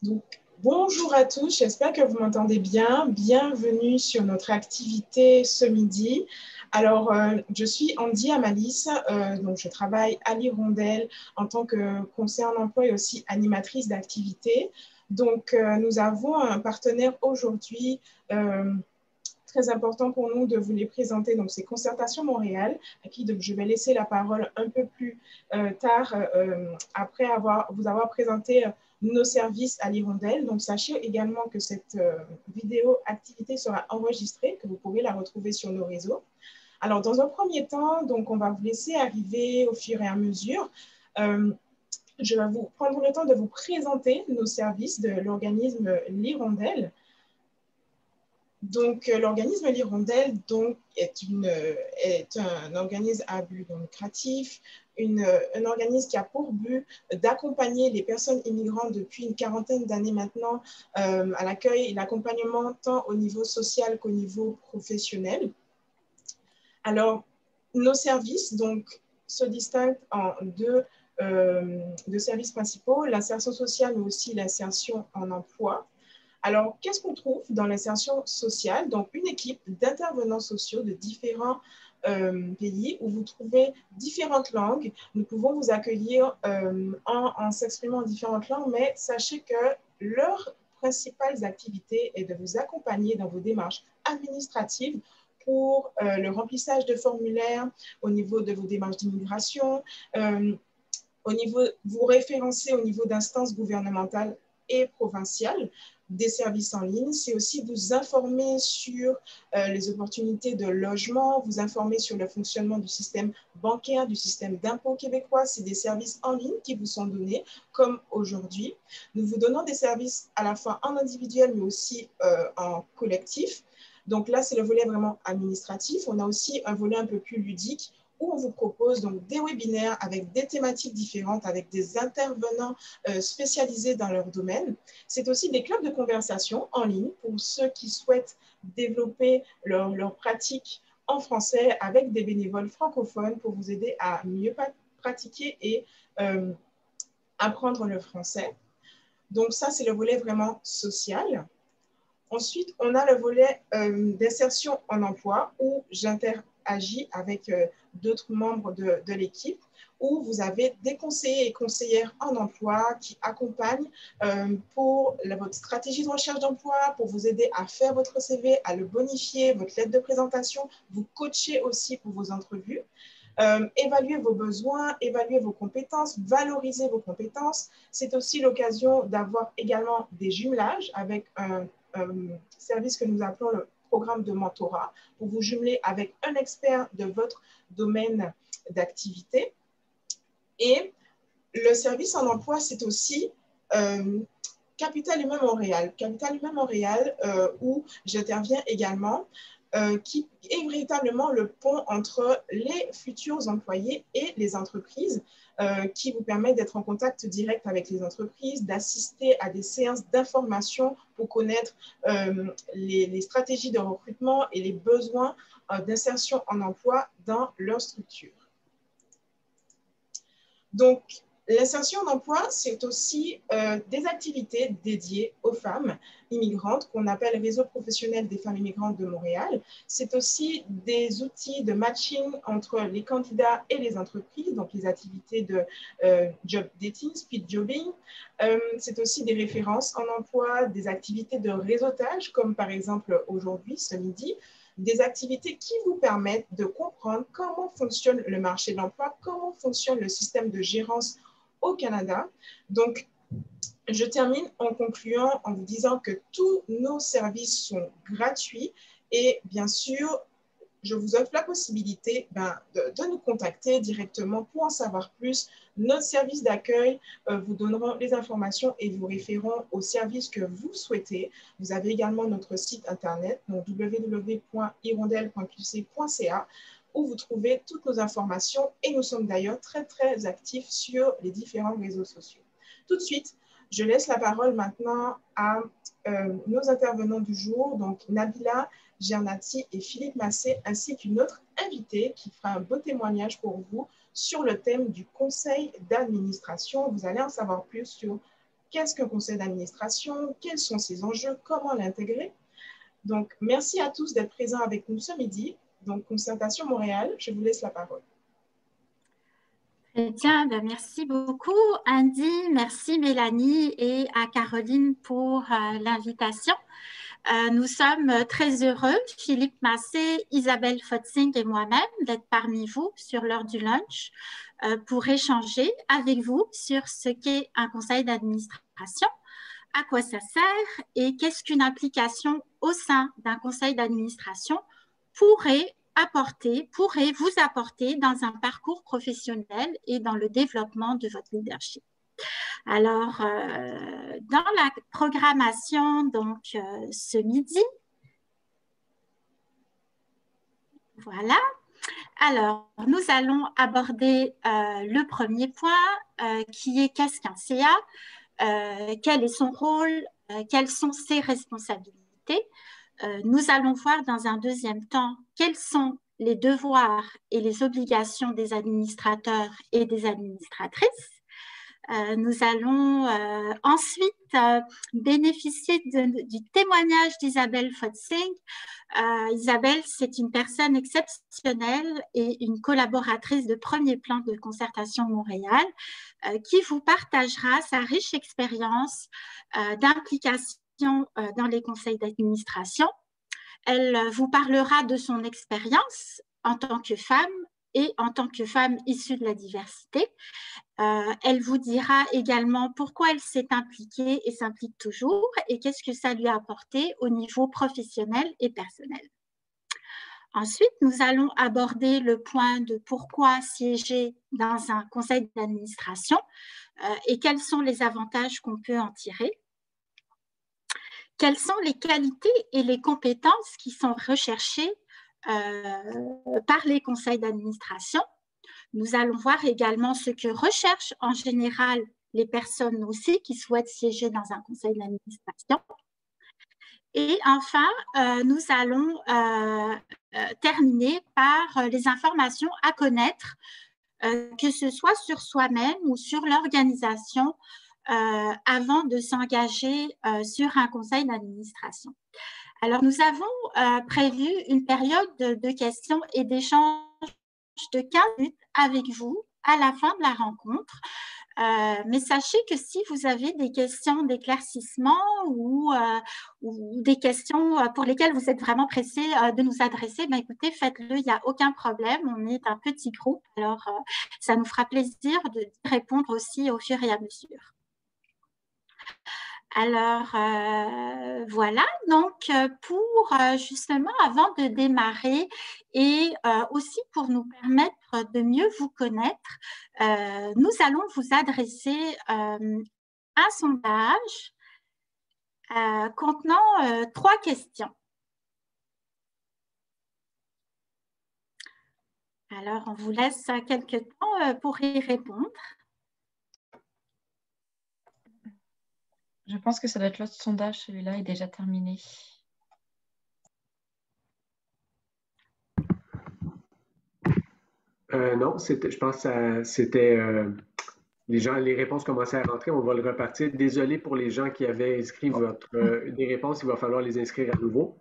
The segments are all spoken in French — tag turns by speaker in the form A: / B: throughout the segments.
A: Donc, bonjour à tous, j'espère que vous m'entendez bien. Bienvenue sur notre activité ce midi. Alors, je suis Andy Amalis, donc je travaille à l'Hirondelle en tant que conseillère en emploi et aussi animatrice d'activité. Donc, nous avons un partenaire aujourd'hui très important pour nous de vous les présenter. Donc, c'est Concertation Montréal, à qui je vais laisser la parole un peu plus tard, après vous avoir présenté nos services à l'Hirondelle. Donc, sachez également que cette vidéo activité sera enregistrée, que vous pourrez la retrouver sur nos réseaux. Alors, dans un premier temps, donc, on va vous laisser arriver au fur et à mesure. Je vais vous prendre le temps de vous présenter nos services de l'organisme L'Hirondelle. Donc, l'organisme L'Hirondelle est un organisme à but non lucratif, un organisme qui a pour but d'accompagner les personnes immigrantes depuis une quarantaine d'années maintenant à l'accueil et l'accompagnement tant au niveau social qu'au niveau professionnel. Alors, nos services se distinguent en deux services principaux, l'insertion sociale mais aussi l'insertion en emploi. Alors, qu'est-ce qu'on trouve dans l'insertion sociale? Donc, une équipe d'intervenants sociaux de différents pays où vous trouvez différentes langues. Nous pouvons vous accueillir en s'exprimant en différentes langues, mais sachez que leur principales activités est de vous accompagner dans vos démarches administratives pour le remplissage de formulaires au niveau de vos démarches d'immigration, vous référencer au niveau d'instances gouvernementales et provinciales, des services en ligne. C'est aussi vous informer sur les opportunités de logement, vous informer sur le fonctionnement du système bancaire, du système d'impôt québécois. C'est des services en ligne qui vous sont donnés, comme aujourd'hui. Nous vous donnons des services à la fois en individuel, mais aussi en collectif. Donc là, c'est le volet vraiment administratif. On a aussi un volet un peu plus ludique où on vous propose donc des webinaires avec des thématiques différentes, avec des intervenants spécialisés dans leur domaine. C'est aussi des clubs de conversation en ligne pour ceux qui souhaitent développer leur pratique en français avec des bénévoles francophones pour vous aider à mieux pratiquer et apprendre le français. Donc ça, c'est le volet vraiment social. Ensuite, on a le volet d'insertion en emploi où j'interagis avec d'autres membres de l'équipe, où vous avez des conseillers et conseillères en emploi qui accompagnent pour votre stratégie de recherche d'emploi, pour vous aider à faire votre CV, à le bonifier, votre lettre de présentation, vous coacher aussi pour vos entrevues. Évaluer vos besoins, évaluer vos compétences, valoriser vos compétences. C'est aussi l'occasion d'avoir également des jumelages avec un service que nous appelons le programme de mentorat pour vous jumeler avec un expert de votre domaine d'activité. Et le service en emploi, c'est aussi Capital Humain Montréal. Capital Humain Montréal, où j'interviens également, qui est véritablement le pont entre les futurs employés et les entreprises, qui vous permet d'être en contact direct avec les entreprises, d'assister à des séances d'information pour connaître les stratégies de recrutement et les besoins d'insertion en emploi dans leur structure. Donc, l'insertion en emploi, c'est aussi des activités dédiées aux femmes immigrantes qu'on appelle Réseau professionnel des femmes immigrantes de Montréal. C'est aussi des outils de matching entre les candidats et les entreprises, donc les activités de job dating, speed jobbing. C'est aussi des références en emploi, des activités de réseautage, comme par exemple aujourd'hui, ce midi, des activités qui vous permettent de comprendre comment fonctionne le marché de l'emploi, comment fonctionne le système de gérance au Canada. Donc, je termine en concluant en vous disant que tous nos services sont gratuits et bien sûr, je vous offre la possibilité de nous contacter directement pour en savoir plus. Notre service d'accueil vous donneront les informations et vous référeront aux services que vous souhaitez. Vous avez également notre site internet, www.hirondelle.qc.ca, où vous trouvez toutes nos informations et nous sommes d'ailleurs très, très actifs sur les différents réseaux sociaux. Tout de suite, je laisse la parole maintenant à nos intervenants du jour, donc Nabila Gernati et Philippe Massé, ainsi qu'une autre invitée qui fera un beau témoignage pour vous sur le thème du conseil d'administration. Vous allez en savoir plus sur qu'est-ce qu'un conseil d'administration, quels sont ses enjeux, comment l'intégrer. Donc, merci à tous d'être présents avec nous ce midi. Donc, Concertation Montréal, je vous laisse la parole.
B: Très bien, ben merci beaucoup Andy, merci Mélanie et à Caroline pour l'invitation. Nous sommes très heureux, Philippe Massé, Isabelle Fotzing et moi-même, d'être parmi vous sur l'heure du lunch pour échanger avec vous sur ce qu'est un conseil d'administration, à quoi ça sert et qu'est-ce qu'une implication au sein d'un conseil d'administration pourrait vous apporter dans un parcours professionnel et dans le développement de votre leadership. Alors, dans la programmation, donc, ce midi, voilà. Alors, nous allons aborder le premier point qui est qu'est-ce qu'un CA, quel est son rôle, quelles sont ses responsabilités. Nous allons voir dans un deuxième temps quels sont les devoirs et les obligations des administrateurs et des administratrices. Nous allons ensuite bénéficier du témoignage d'Isabelle Fotzing. Isabelle, c'est une personne exceptionnelle et une collaboratrice de premier plan de Concertation Montréal qui vous partagera sa riche expérience d'implication dans les conseils d'administration. Elle vous parlera de son expérience en tant que femme et en tant que femme issue de la diversité. Elle vous dira également pourquoi elle s'est impliquée et s'implique toujours et qu'est-ce que ça lui a apporté au niveau professionnel et personnel. Ensuite, nous allons aborder le point de pourquoi siéger dans un conseil d'administration et quels sont les avantages qu'on peut en tirer. Quelles sont les qualités et les compétences qui sont recherchées par les conseils d'administration. Nous allons voir également ce que recherchent en général les personnes aussi qui souhaitent siéger dans un conseil d'administration. Et enfin, nous allons terminer par les informations à connaître, que ce soit sur soi-même ou sur l'organisation, avant de s'engager sur un conseil d'administration. Alors, nous avons prévu une période de questions et d'échanges de 15 minutes avec vous à la fin de la rencontre. Mais sachez que si vous avez des questions d'éclaircissement ou des questions pour lesquelles vous êtes vraiment pressé de nous adresser, ben écoutez, faites-le, il n'y a aucun problème. On est un petit groupe, alors ça nous fera plaisir de répondre aussi au fur et à mesure. Alors, voilà, donc pour justement, avant de démarrer et aussi pour nous permettre de mieux vous connaître, nous allons vous adresser un sondage contenant 3 questions. Alors, on vous laisse quelques temps pour y répondre.
C: Je pense que ça doit être l'autre sondage, celui-là est déjà terminé.
D: Non, je pense que c'était les réponses commençaient à rentrer. On va le repartir. Désolé pour les gens qui avaient inscrit des réponses, il va falloir les inscrire à nouveau.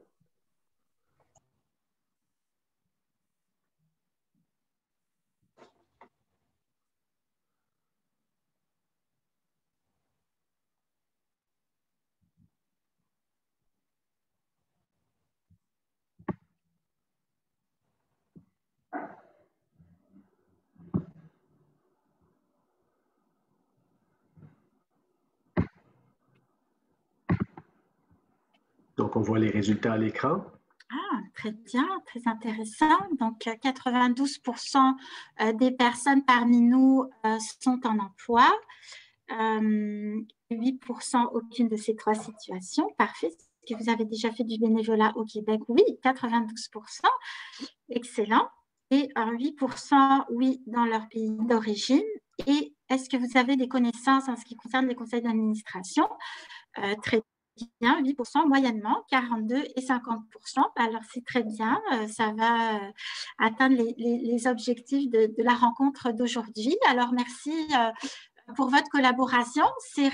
D: Donc, on voit les résultats à l'écran.
B: Ah, très bien, très intéressant. Donc, 92% des personnes parmi nous sont en emploi. 8% aucune de ces 3 situations. Parfait. Est-ce que vous avez déjà fait du bénévolat au Québec? Oui, 92%. Excellent. Et 8% oui dans leur pays d'origine. Et est-ce que vous avez des connaissances en ce qui concerne les conseils d'administration? Très bien, 8% moyennement, 42 et 50%. Alors, c'est très bien, ça va atteindre les objectifs de la rencontre d'aujourd'hui. Alors, merci pour votre collaboration. Ces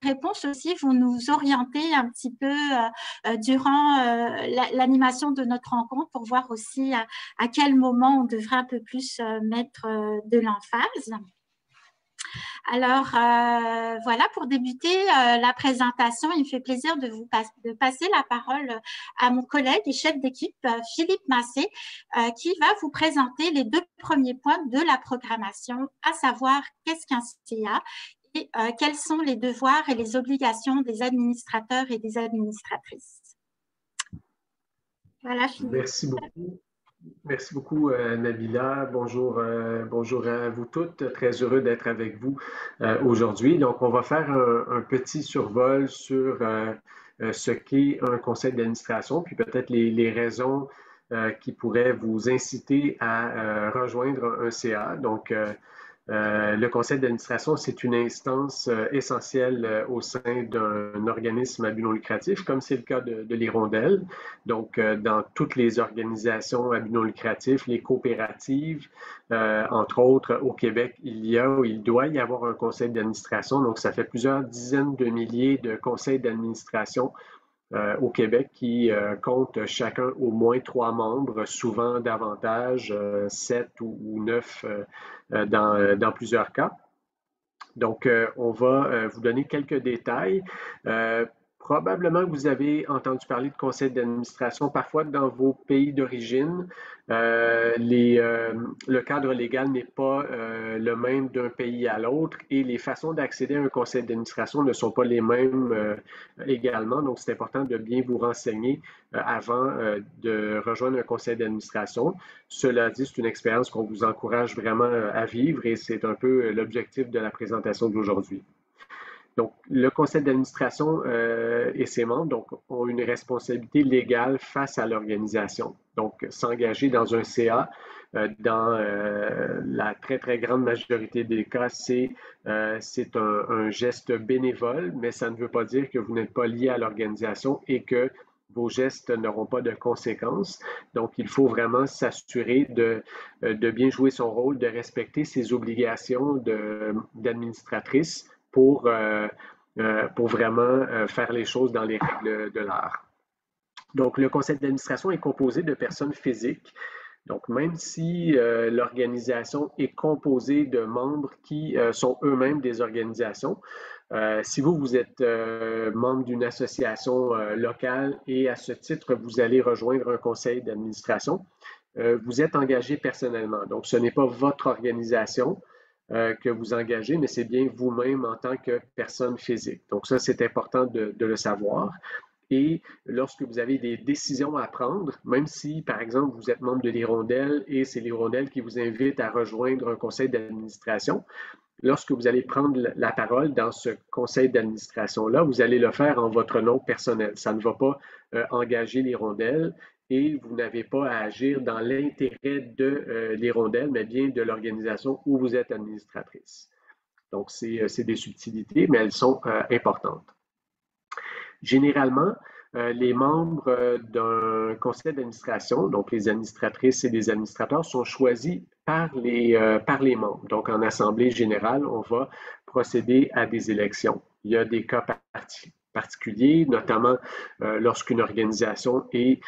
B: réponses aussi vont nous orienter un petit peu durant l'animation de notre rencontre pour voir aussi à quel moment on devrait un peu plus mettre de l'emphase. Alors, voilà, pour débuter la présentation, il me fait plaisir de passer la parole à mon collègue et chef d'équipe, Philippe Massé, qui va vous présenter les 2 premiers points de la programmation, à savoir qu'est-ce qu'un CA et quels sont les devoirs et les obligations des administrateurs et des administratrices. Voilà, Philippe.
D: Merci beaucoup. Merci beaucoup, Nabila. Bonjour, bonjour à vous toutes. Très heureux d'être avec vous aujourd'hui. Donc, on va faire un petit survol sur ce qu'est un conseil d'administration, puis peut-être les raisons qui pourraient vous inciter à rejoindre un CA. Donc, le conseil d'administration, c'est une instance essentielle au sein d'un organisme à but non lucratif, comme c'est le cas de l'Hirondelle. Donc, dans toutes les organisations à but non lucratif, les coopératives, entre autres, au Québec, il doit y avoir un conseil d'administration. Donc, ça fait plusieurs dizaines de milliers de conseils d'administration au Québec qui comptent chacun au moins 3 membres, souvent davantage, 7 ou 9 dans plusieurs cas. Donc, on va vous donner quelques détails. Probablement que vous avez entendu parler de conseils d'administration parfois dans vos pays d'origine. Le cadre légal n'est pas le même d'un pays à l'autre et les façons d'accéder à un conseil d'administration ne sont pas les mêmes également. Donc, c'est important de bien vous renseigner avant de rejoindre un conseil d'administration. Cela dit, c'est une expérience qu'on vous encourage vraiment à vivre et c'est un peu l'objectif de la présentation d'aujourd'hui. Donc, le conseil d'administration et ses membres ont une responsabilité légale face à l'organisation. Donc, s'engager dans un CA, dans la très, très grande majorité des cas, c'est un geste bénévole, mais ça ne veut pas dire que vous n'êtes pas lié à l'organisation et que vos gestes n'auront pas de conséquences. Donc, il faut vraiment s'assurer de bien jouer son rôle, de respecter ses obligations d'administratrice pour vraiment faire les choses dans les règles de l'art. Donc, le conseil d'administration est composé de personnes physiques. Donc, même si l'organisation est composée de membres qui sont eux-mêmes des organisations, si vous êtes membre d'une association locale et à ce titre, vous allez rejoindre un conseil d'administration, vous êtes engagé personnellement. Donc, ce n'est pas votre organisation que vous engagez, mais c'est bien vous-même en tant que personne physique. Donc, ça, c'est important de le savoir. Et lorsque vous avez des décisions à prendre, même si, par exemple, vous êtes membre de l'Hirondelle et c'est l'Hirondelle qui vous invite à rejoindre un conseil d'administration, lorsque vous allez prendre la parole dans ce conseil d'administration-là, vous allez le faire en votre nom personnel. Ça ne va pas engager l'Hirondelle et vous n'avez pas à agir dans l'intérêt de l'Hirondelle, mais bien de l'organisation où vous êtes administratrice. Donc, c'est des subtilités, mais elles sont importantes. Généralement, les membres d'un conseil d'administration, donc les administratrices et les administrateurs, sont choisis par les membres. Donc, en assemblée générale, on va procéder à des élections. Il y a des cas particuliers, notamment lorsqu'une organisation est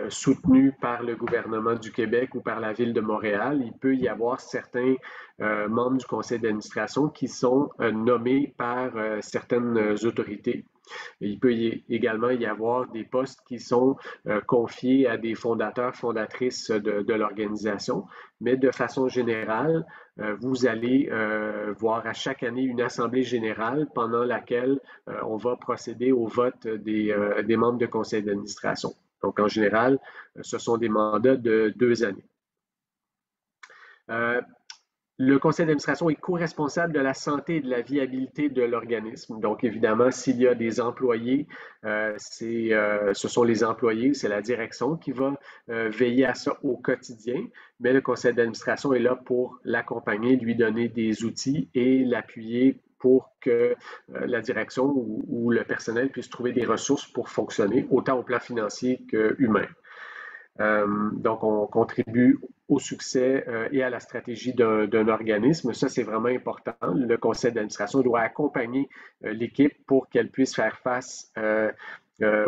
D: soutenue par le gouvernement du Québec ou par la Ville de Montréal, il peut y avoir certains membres du conseil d'administration qui sont nommés par certaines autorités. Il peut également y avoir des postes qui sont confiés à des fondateurs, fondatrices de l'organisation, mais de façon générale, vous allez voir à chaque année une assemblée générale pendant laquelle on va procéder au vote des membres de conseil d'administration. Donc, en général, ce sont des mandats de 2 années. Le conseil d'administration est co-responsable de la santé et de la viabilité de l'organisme. Donc, évidemment, s'il y a des employés, ce sont les employés, c'est la direction qui va veiller à ça au quotidien, mais le conseil d'administration est là pour l'accompagner, lui donner des outils et l'appuyer pour que la direction ou le personnel puisse trouver des ressources pour fonctionner, autant au plan financier qu'humain. Donc, on contribue au succès et à la stratégie d'un organisme. Ça, c'est vraiment important. Le conseil d'administration doit accompagner l'équipe pour qu'elle puisse faire face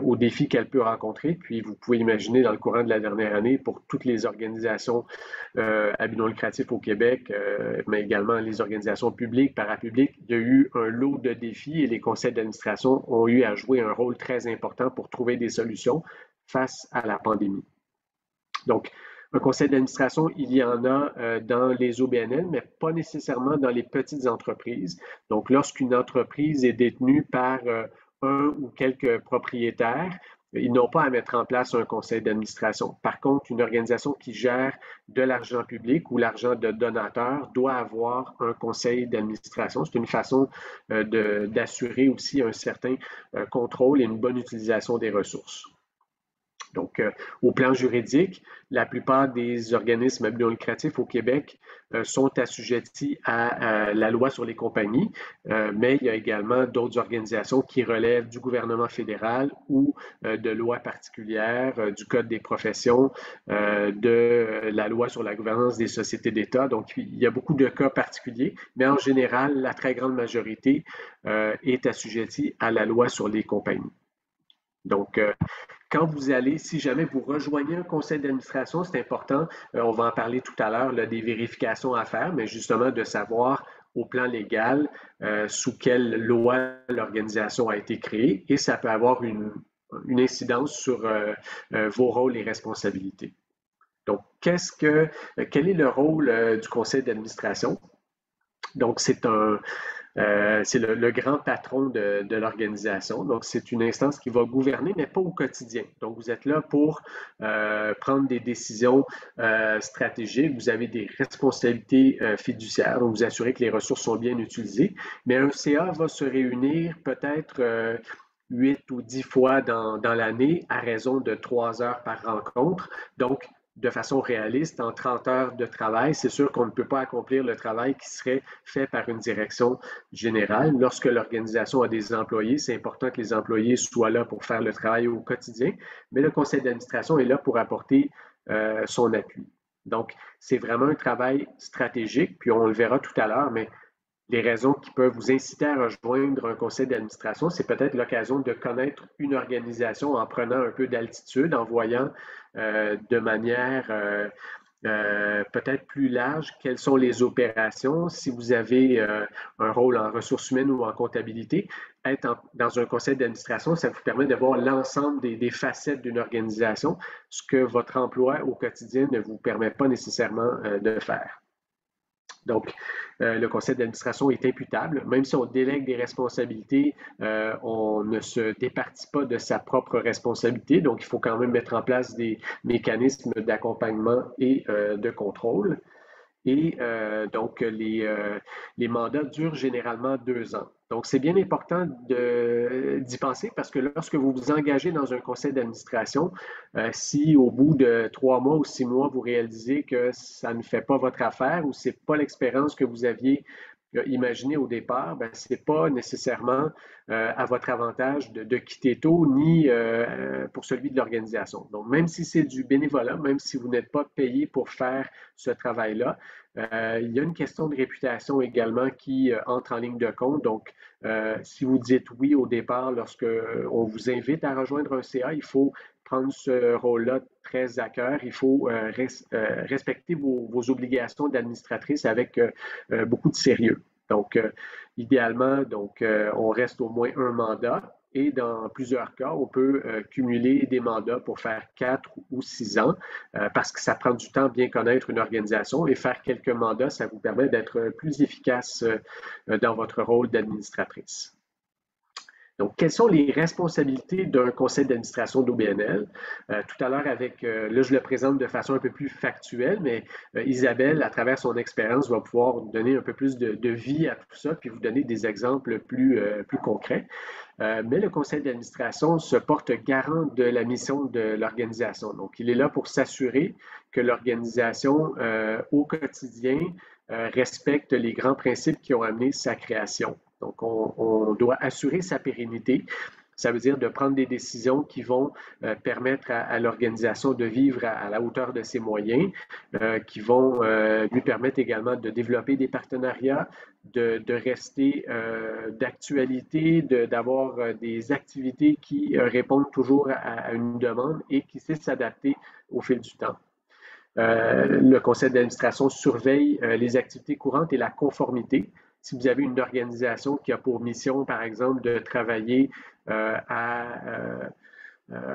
D: aux défis qu'elle peut rencontrer. Puis, vous pouvez imaginer dans le courant de la dernière année, pour toutes les organisations à but non lucratif au Québec, mais également les organisations publiques, parapubliques, il y a eu un lot de défis et les conseils d'administration ont eu à jouer un rôle très important pour trouver des solutions face à la pandémie. Donc, un conseil d'administration, il y en a dans les OBNL, mais pas nécessairement dans les petites entreprises. Donc, lorsqu'une entreprise est détenue par un ou quelques propriétaires, ils n'ont pas à mettre en place un conseil d'administration. Par contre, une organisation qui gère de l'argent public ou l'argent de donateurs doit avoir un conseil d'administration. C'est une façon d'assurer aussi un certain contrôle et une bonne utilisation des ressources. Donc, au plan juridique, la plupart des organismes à but non lucratif au Québec sont assujettis à la loi sur les compagnies, mais il y a également d'autres organisations qui relèvent du gouvernement fédéral ou de lois particulières, du Code des professions, de la loi sur la gouvernance des sociétés d'État. Donc, il y a beaucoup de cas particuliers, mais en général, la très grande majorité est assujettie à la loi sur les compagnies. Donc, quand vous allez, si jamais vous rejoignez un conseil d'administration, c'est important, on va en parler tout à l'heure, des vérifications à faire, mais justement de savoir au plan légal sous quelle loi l'organisation a été créée et ça peut avoir une incidence sur vos rôles et responsabilités. Donc, quel est le rôle du conseil d'administration? Donc, c'est le grand patron de l'organisation. Donc, c'est une instance qui va gouverner, mais pas au quotidien. Donc, vous êtes là pour prendre des décisions stratégiques. Vous avez des responsabilités fiduciaires. Donc, vous assurez que les ressources sont bien utilisées. Mais un CA va se réunir peut-être 8 ou 10 fois dans l'année à raison de 3 heures par rencontre. Donc, de façon réaliste, en 30 heures de travail, c'est sûr qu'on ne peut pas accomplir le travail qui serait fait par une direction générale. Lorsque l'organisation a des employés, c'est important que les employés soient là pour faire le travail au quotidien, mais le conseil d'administration est là pour apporter son appui. Donc, c'est vraiment un travail stratégique, puis on le verra tout à l'heure, mais les raisons qui peuvent vous inciter à rejoindre un conseil d'administration, c'est peut-être l'occasion de connaître une organisation en prenant un peu d'altitude, en voyant de manière peut-être plus large quelles sont les opérations. Si vous avez un rôle en ressources humaines ou en comptabilité, être dans un conseil d'administration, ça vous permet de voir l'ensemble des facettes d'une organisation, ce que votre emploi au quotidien ne vous permet pas nécessairement de faire. Donc, le conseil d'administration est imputable. Même si on délègue des responsabilités, on ne se départit pas de sa propre responsabilité. Donc, il faut quand même mettre en place des mécanismes d'accompagnement et de contrôle. Et donc, les mandats durent généralement 2 ans. Donc, c'est bien important d'y penser parce que lorsque vous vous engagez dans un conseil d'administration, si au bout de 3 mois ou 6 mois, vous réalisez que ça ne fait pas votre affaire ou ce n'est pas l'expérience que vous aviez imaginé au départ, ben, ce n'est pas nécessairement à votre avantage de quitter tôt, ni pour celui de l'organisation. Donc, même si c'est du bénévolat, même si vous n'êtes pas payé pour faire ce travail-là, il y a une question de réputation également qui entre en ligne de compte. Donc, si vous dites oui au départ lorsqu'on vous invite à rejoindre un CA, il faut prendre ce rôle-là très à cœur. Il faut respecter vos obligations d'administratrice avec beaucoup de sérieux. Donc, idéalement, on reste au moins un mandat et dans plusieurs cas, on peut cumuler des mandats pour faire 4 ou 6 ans parce que ça prend du temps de bien connaître une organisation et faire quelques mandats, ça vous permet d'être plus efficace dans votre rôle d'administratrice. Donc, quelles sont les responsabilités d'un conseil d'administration d'OBNL? Tout à l'heure, là, je le présente de façon un peu plus factuelle, mais Isabelle, à travers son expérience, va pouvoir vous donner un peu plus de vie à tout ça, puis vous donner des exemples plus concrets. Mais le conseil d'administration se porte garant de la mission de l'organisation. Donc, il est là pour s'assurer que l'organisation, au quotidien, respecte les grands principes qui ont amené sa création. Donc, on doit assurer sa pérennité. Ça veut dire de prendre des décisions qui vont permettre à l'organisation de vivre à la hauteur de ses moyens, qui vont lui permettre également de développer des partenariats, de rester d'actualité, d'avoir des activités qui répondent toujours à une demande et qui sait s'adapter au fil du temps. Le conseil d'administration surveille les activités courantes et la conformité. Si vous avez une organisation qui a pour mission, par exemple, de travailler à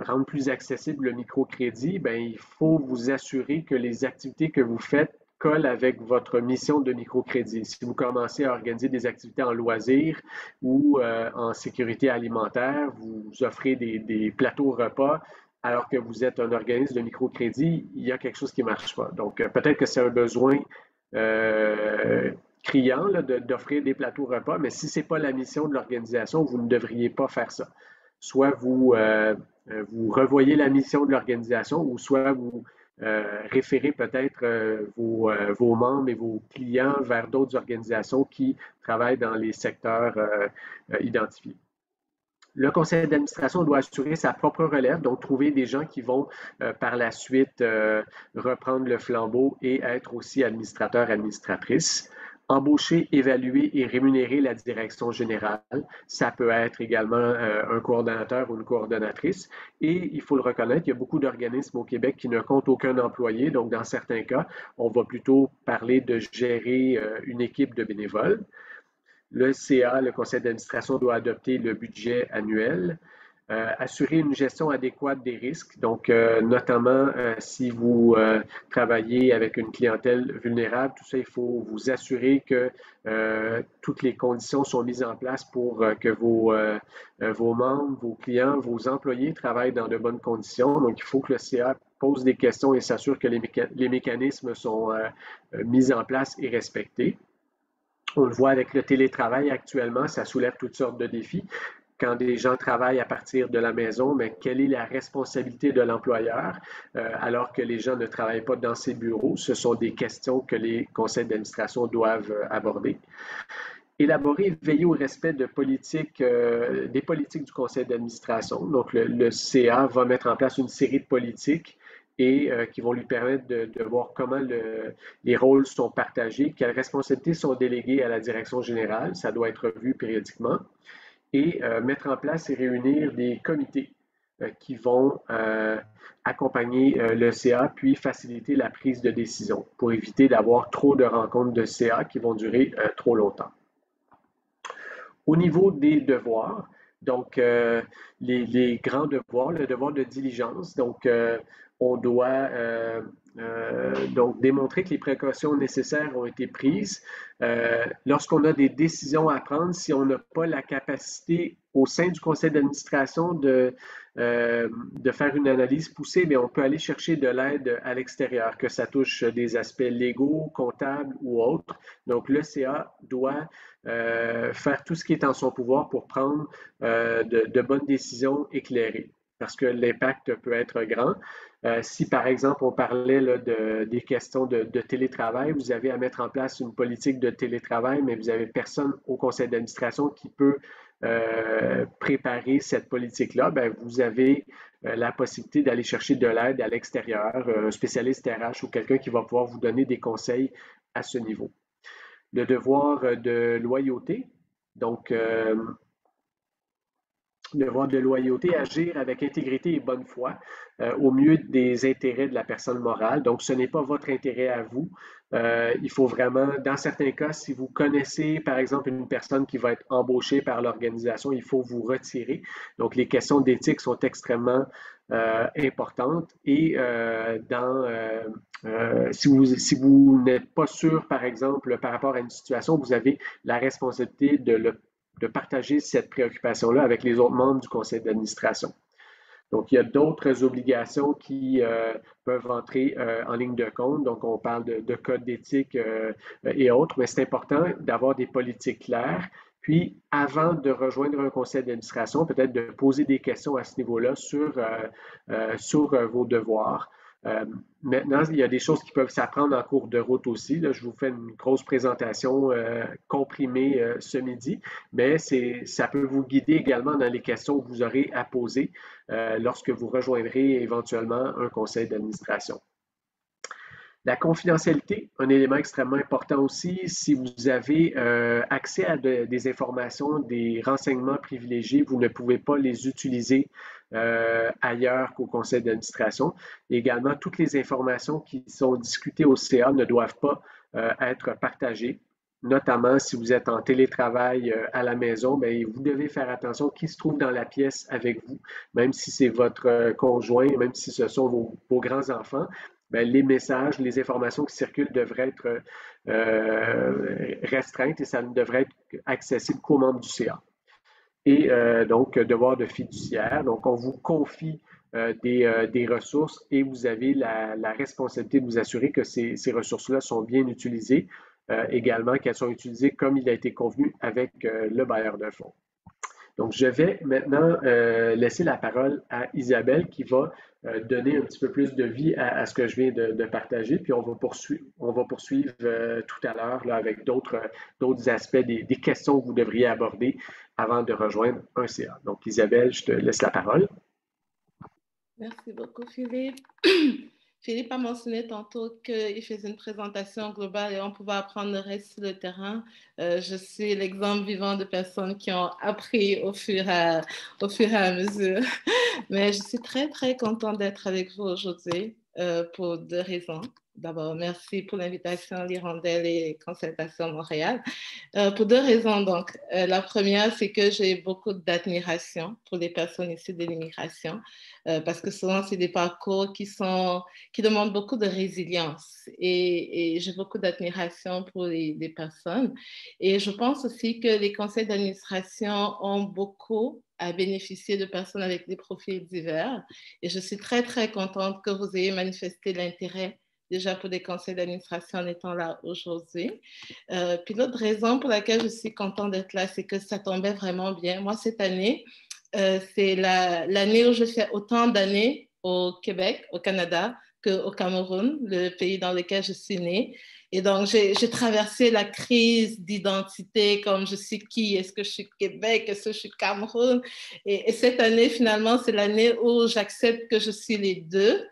D: rendre plus accessible le microcrédit, bien, il faut vous assurer que les activités que vous faites collent avec votre mission de microcrédit. Si vous commencez à organiser des activités en loisirs ou en sécurité alimentaire, vous offrez des plateaux repas, alors que vous êtes un organisme de microcrédit, il y a quelque chose qui ne marche pas. Donc, peut-être que c'est un besoin criant d'offrir des plateaux repas, mais si ce n'est pas la mission de l'organisation, vous ne devriez pas faire ça. Soit vous revoyez la mission de l'organisation, ou soit vous référez peut-être vos membres et vos clients vers d'autres organisations qui travaillent dans les secteurs identifiés. Le conseil d'administration doit assurer sa propre relève, donc trouver des gens qui vont par la suite reprendre le flambeau et être aussi administrateurs, administratrices. Embaucher, évaluer et rémunérer la direction générale. Ça peut être également un coordonnateur ou une coordonnatrice. Et il faut le reconnaître, il y a beaucoup d'organismes au Québec qui ne comptent aucun employé. Donc, dans certains cas, on va plutôt parler de gérer une équipe de bénévoles. Le CA, le conseil d'administration, doit adopter le budget annuel, assurer une gestion adéquate des risques, donc notamment si vous travaillez avec une clientèle vulnérable, tout ça, il faut vous assurer que toutes les conditions sont mises en place pour que vos membres, vos clients, vos employés travaillent dans de bonnes conditions. Donc, il faut que le CA pose des questions et s'assure que les mécanismes sont mis en place et respectés. On le voit avec le télétravail actuellement, ça soulève toutes sortes de défis. Quand des gens travaillent à partir de la maison, mais quelle est la responsabilité de l'employeur alors que les gens ne travaillent pas dans ses bureaux? Ce sont des questions que les conseils d'administration doivent aborder. Élaborer et veiller au respect de des politiques du conseil d'administration. Donc, le CA va mettre en place une série de politiques et qui vont lui permettre de voir comment les rôles sont partagés, quelles responsabilités sont déléguées à la direction générale, ça doit être revu périodiquement, et mettre en place et réunir des comités qui vont accompagner le CA, puis faciliter la prise de décision pour éviter d'avoir trop de rencontres de CA qui vont durer trop longtemps. Au niveau des devoirs, donc les grands devoirs, le devoir de diligence, donc on doit donc démontrer que les précautions nécessaires ont été prises. Lorsqu'on a des décisions à prendre, si on n'a pas la capacité au sein du conseil d'administration de faire une analyse poussée, mais on peut aller chercher de l'aide à l'extérieur, que ça touche des aspects légaux, comptables ou autres. Donc, le CA doit faire tout ce qui est en son pouvoir pour prendre de bonnes décisions éclairées, parce que l'impact peut être grand. Si, par exemple, on parlait là, des questions de télétravail, vous avez à mettre en place une politique de télétravail, mais vous n'avez personne au conseil d'administration qui peut préparer cette politique-là, bien, vous avez la possibilité d'aller chercher de l'aide à l'extérieur, un spécialiste RH ou quelqu'un qui va pouvoir vous donner des conseils à ce niveau. Le devoir de loyauté, donc devoir de loyauté, agir avec intégrité et bonne foi au mieux des intérêts de la personne morale. Donc, ce n'est pas votre intérêt à vous. Il faut vraiment, dans certains cas, si vous connaissez, par exemple, une personne qui va être embauchée par l'organisation, il faut vous retirer. Donc, les questions d'éthique sont extrêmement importantes. Et si vous n'êtes pas sûr, par exemple, par rapport à une situation, vous avez la responsabilité de partager cette préoccupation-là avec les autres membres du conseil d'administration. Donc, il y a d'autres obligations qui peuvent entrer en ligne de compte. Donc, on parle de code d'éthique et autres, mais c'est important d'avoir des politiques claires. Puis, avant de rejoindre un conseil d'administration, peut-être de poser des questions à ce niveau-là sur vos devoirs. Maintenant, il y a des choses qui peuvent s'apprendre en cours de route aussi. Là, je vous fais une grosse présentation comprimée ce midi, mais ça peut vous guider également dans les questions que vous aurez à poser lorsque vous rejoindrez éventuellement un conseil d'administration. La confidentialité, un élément extrêmement important aussi. Si vous avez accès à des informations, des renseignements privilégiés, vous ne pouvez pas les utiliser ailleurs qu'au conseil d'administration. Également, toutes les informations qui sont discutées au CA ne doivent pas être partagées. Notamment, si vous êtes en télétravail à la maison, bien, vous devez faire attention qui se trouve dans la pièce avec vous, même si c'est votre conjoint, même si ce sont vos grands-enfants. Bien, les messages, les informations qui circulent devraient être restreintes et ça ne devrait être accessible qu'aux membres du CA. Et donc, devoir de fiduciaire. Donc, on vous confie des ressources et vous avez la responsabilité de vous assurer que ces ressources-là sont bien utilisées, également qu'elles sont utilisées comme il a été convenu avec le bailleur de fonds. Donc, je vais maintenant laisser la parole à Isabelle qui va donner un petit peu plus de vie à ce que je viens de partager, puis on va poursuivre tout à l'heure avec d'autres aspects des questions que vous devriez aborder avant de rejoindre un CA. Donc, Isabelle, je te laisse la parole.
E: Merci beaucoup, Philippe. Philippe a mentionné tantôt qu'il faisait une présentation globale et on pouvait apprendre le reste sur le terrain. Je suis l'exemple vivant de personnes qui ont appris au fur et à mesure. Mais je suis très, très contente d'être avec vous aujourd'hui pour deux raisons. D'abord, merci pour l'invitation à l'Hirondelle et Concertation Montréal. Pour deux raisons, donc. La première, c'est que j'ai beaucoup d'admiration pour les personnes issues de l'immigration, parce que souvent, c'est des parcours qui demandent beaucoup de résilience. Et j'ai beaucoup d'admiration pour les personnes. Et je pense aussi que les conseils d'administration ont beaucoup à bénéficier de personnes avec des profils divers. Et je suis très, très contente que vous ayez manifesté l'intérêt déjà pour des conseils d'administration en étant là aujourd'hui. Puis l'autre raison pour laquelle je suis contente d'être là, c'est que ça tombait vraiment bien. Moi, cette année, c'est l'année où je fais autant d'années au Québec, au Canada, qu'au Cameroun, le pays dans lequel je suis née. Et donc, j'ai traversé la crise d'identité, comme je suis qui, est-ce que je suis Québec, est-ce que je suis Cameroun? Et cette année, finalement, c'est l'année où j'accepte que je suis les deux.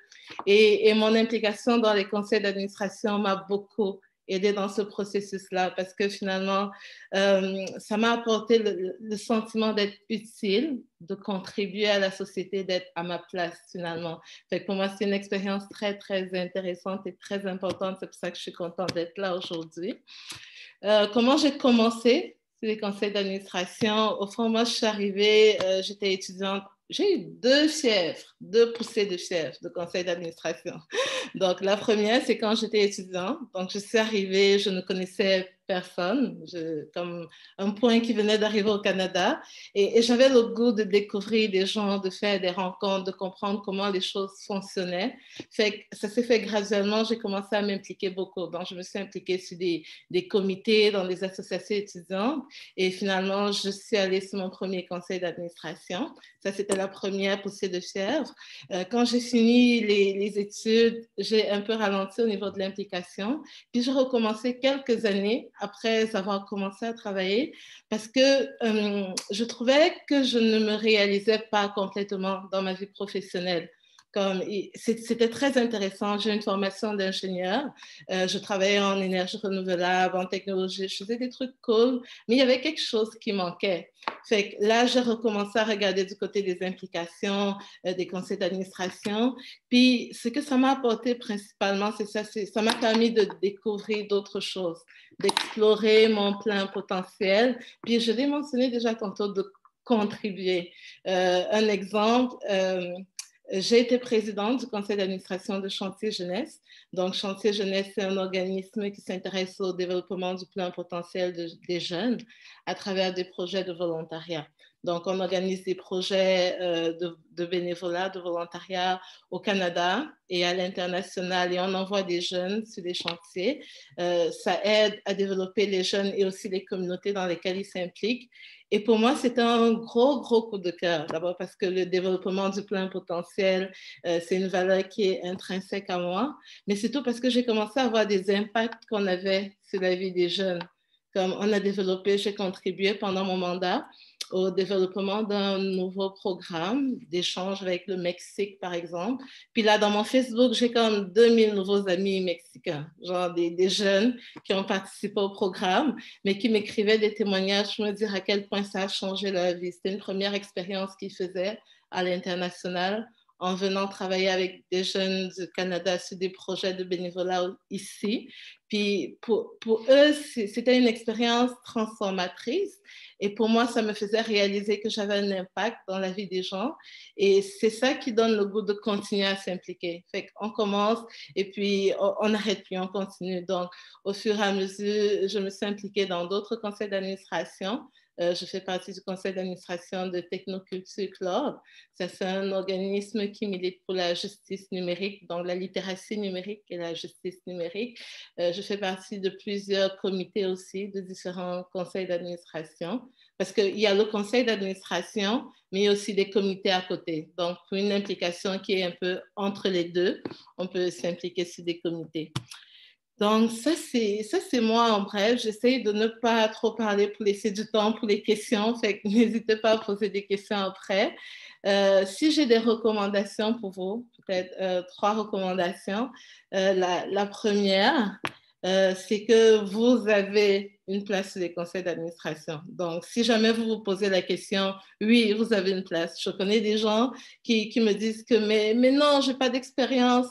E: Et mon implication dans les conseils d'administration m'a beaucoup aidée dans ce processus-là parce que finalement, ça m'a apporté le sentiment d'être utile, de contribuer à la société, d'être à ma place finalement. Fait que pour moi, c'est une expérience très, très intéressante et très importante. C'est pour ça que je suis contente d'être là aujourd'hui. Comment j'ai commencé sur les conseils d'administration? Au fond, moi, je suis arrivée, j'étais étudiante. J'ai eu deux poussées de fièvre de conseil d'administration. Donc, la première, c'est quand j'étais étudiante. Donc, je suis arrivée, je ne connaissais personne, comme un point qui venait d'arriver au Canada. Et j'avais le goût de découvrir des gens, de faire des rencontres, de comprendre comment les choses fonctionnaient. Ça s'est fait graduellement, j'ai commencé à m'impliquer beaucoup. Donc, je me suis impliquée sur des comités, dans des associations étudiantes. Et finalement, je suis allée sur mon premier conseil d'administration. Ça, c'était la première poussée de fièvre. Quand j'ai fini les études, j'ai un peu ralenti au niveau de l'implication. Puis, j'ai recommencé quelques années après avoir commencé à travailler parce que je trouvais que je ne me réalisais pas complètement dans ma vie professionnelle. C'était très intéressant. J'ai une formation d'ingénieur. Je travaillais en énergie renouvelable, en technologie. Je faisais des trucs cool, mais il y avait quelque chose qui manquait. Fait que là, j'ai recommencé à regarder du côté des implications, des conseils d'administration. Puis, ce que ça m'a apporté principalement, c'est ça. Ça m'a permis de découvrir d'autres choses, d'explorer mon plein potentiel. Puis, je l'ai mentionné déjà tantôt, de contribuer. Un exemple, j'ai été présidente du conseil d'administration de Chantier Jeunesse. Donc, Chantier Jeunesse, c'est un organisme qui s'intéresse au développement du plein potentiel des jeunes à travers des projets de volontariat. Donc, on organise des projets de bénévolat, de volontariat au Canada et à l'international et on envoie des jeunes sur des chantiers. Ça aide à développer les jeunes et aussi les communautés dans lesquelles ils s'impliquent. Et pour moi, c'est un gros coup de cœur. D'abord parce que le développement du plein potentiel, c'est une valeur qui est intrinsèque à moi, mais surtout parce que j'ai commencé à voir des impacts qu'on avait sur la vie des jeunes. Comme on a développé, j'ai contribué pendant mon mandat au développement d'un nouveau programme d'échange avec le Mexique, par exemple. Puis là, dans mon Facebook, j'ai comme 2000 nouveaux amis mexicains, genre des jeunes qui ont participé au programme, mais qui m'écrivaient des témoignages pour me dire à quel point ça a changé leur vie. C'était une première expérience qu'ils faisaient à l'international en venant travailler avec des jeunes du Canada sur des projets de bénévolat ici. Puis pour eux, c'était une expérience transformatrice. Et pour moi, ça me faisait réaliser que j'avais un impact dans la vie des gens. Et c'est ça qui donne le goût de continuer à s'impliquer. Fait qu'on commence et puis on n'arrête plus, on continue. Donc, au fur et à mesure, je me suis impliquée dans d'autres conseils d'administration. Je fais partie du conseil d'administration de Technoculture Club. C'est un organisme qui milite pour la justice numérique, donc la littératie numérique et la justice numérique. Je fais partie de plusieurs comités aussi, de différents conseils d'administration, parce qu'il y a le conseil d'administration, mais il y a aussi des comités à côté. Donc, pour une implication qui est un peu entre les deux, on peut s'impliquer sur des comités. Donc, ça, c'est moi en bref. J'essaye de ne pas trop parler pour laisser du temps pour les questions. Fait que n'hésitez pas à poser des questions après. Si j'ai des recommandations pour vous, peut-être 3 recommandations. La première, c'est que vous avez une place sur les conseils d'administration. Donc, si jamais vous vous posez la question, oui, vous avez une place. Je connais des gens qui me disent que, mais non, je n'ai pas d'expérience.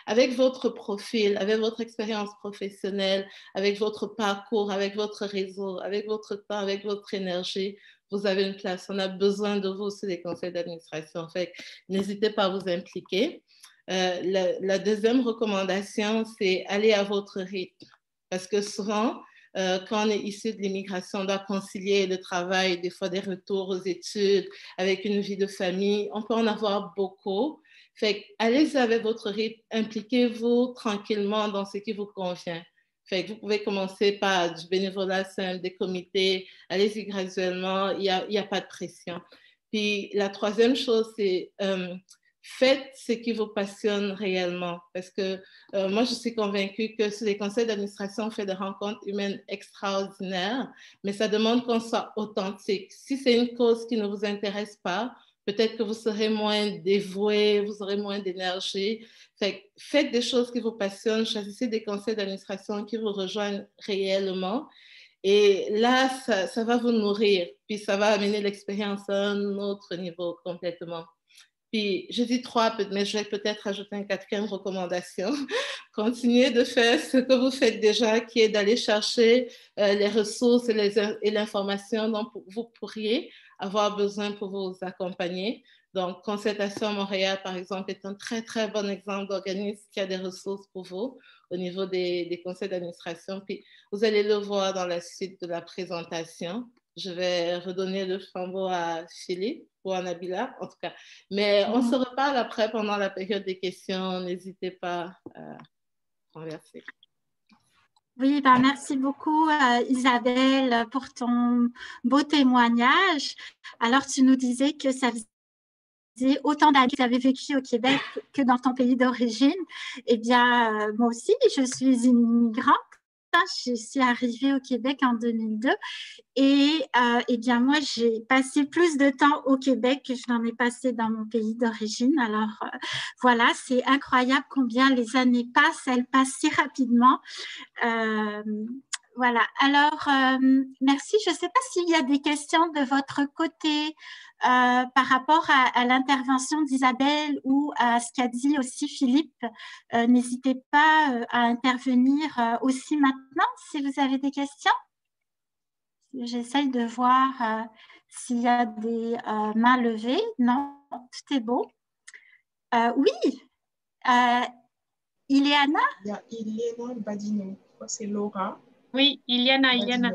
E: Avec votre profil, avec votre expérience professionnelle, avec votre parcours, avec votre réseau, avec votre temps, avec votre énergie, vous avez une place. On a besoin de vous sur les conseils d'administration. Fait n'hésitez pas à vous impliquer. La deuxième recommandation, c'est aller à votre rythme. Parce que souvent, quand on est issu de l'immigration, on doit concilier le travail, des fois des retours aux études, avec une vie de famille. On peut en avoir beaucoup. Fait allez avec votre rythme, impliquez-vous tranquillement dans ce qui vous convient. Fait que vous pouvez commencer par du bénévolat simple, des comités, allez-y graduellement, il n'y a pas de pression. Puis la troisième chose, c'est faites ce qui vous passionne réellement. Parce que moi, je suis convaincue que sur les conseils d'administration, on fait des rencontres humaines extraordinaires, mais ça demande qu'on soit authentique. Si c'est une cause qui ne vous intéresse pas, peut-être que vous serez moins dévoué, vous aurez moins d'énergie. Faites des choses qui vous passionnent, choisissez des conseils d'administration qui vous rejoignent réellement. Et là, ça va vous nourrir, puis ça va amener l'expérience à un autre niveau complètement. Puis, je dis 3, mais je vais peut-être ajouter une 4e recommandation. Continuez de faire ce que vous faites déjà, qui est d'aller chercher les ressources et l'information dont vous pourriez avoir besoin pour vous accompagner. Donc, Concertation Montréal, par exemple, est un très, très bon exemple d'organisme qui a des ressources pour vous au niveau des conseils d'administration. Puis, vous allez le voir dans la suite de la présentation. Je vais redonner le flambeau à Philippe ou à Nabila, en tout cas. Mais on se reparle après pendant la période des questions. N'hésitez pas à converser.
B: Oui, ben merci beaucoup Isabelle pour ton beau témoignage. Alors, tu nous disais que ça faisait autant d'années que tu avais vécu au Québec que dans ton pays d'origine. Eh bien, moi aussi, je suis une immigrante. Je suis arrivée au Québec en 2002 et eh bien moi j'ai passé plus de temps au Québec que je n'en ai passé dans mon pays d'origine. Alors voilà, c'est incroyable combien les années passent, elles passent si rapidement. Voilà, alors merci. Je ne sais pas s'il y a des questions de votre côté par rapport à l'intervention d'Isabelle ou à ce qu'a dit aussi Philippe. N'hésitez pas à intervenir aussi maintenant si vous avez des questions. J'essaye de voir s'il y a des mains levées. Non, tout est beau. Oui, Ileana?
A: Il y a Ileana Badino. Je crois que c'est Laura.
F: Oui, Iliana.
B: Iliana,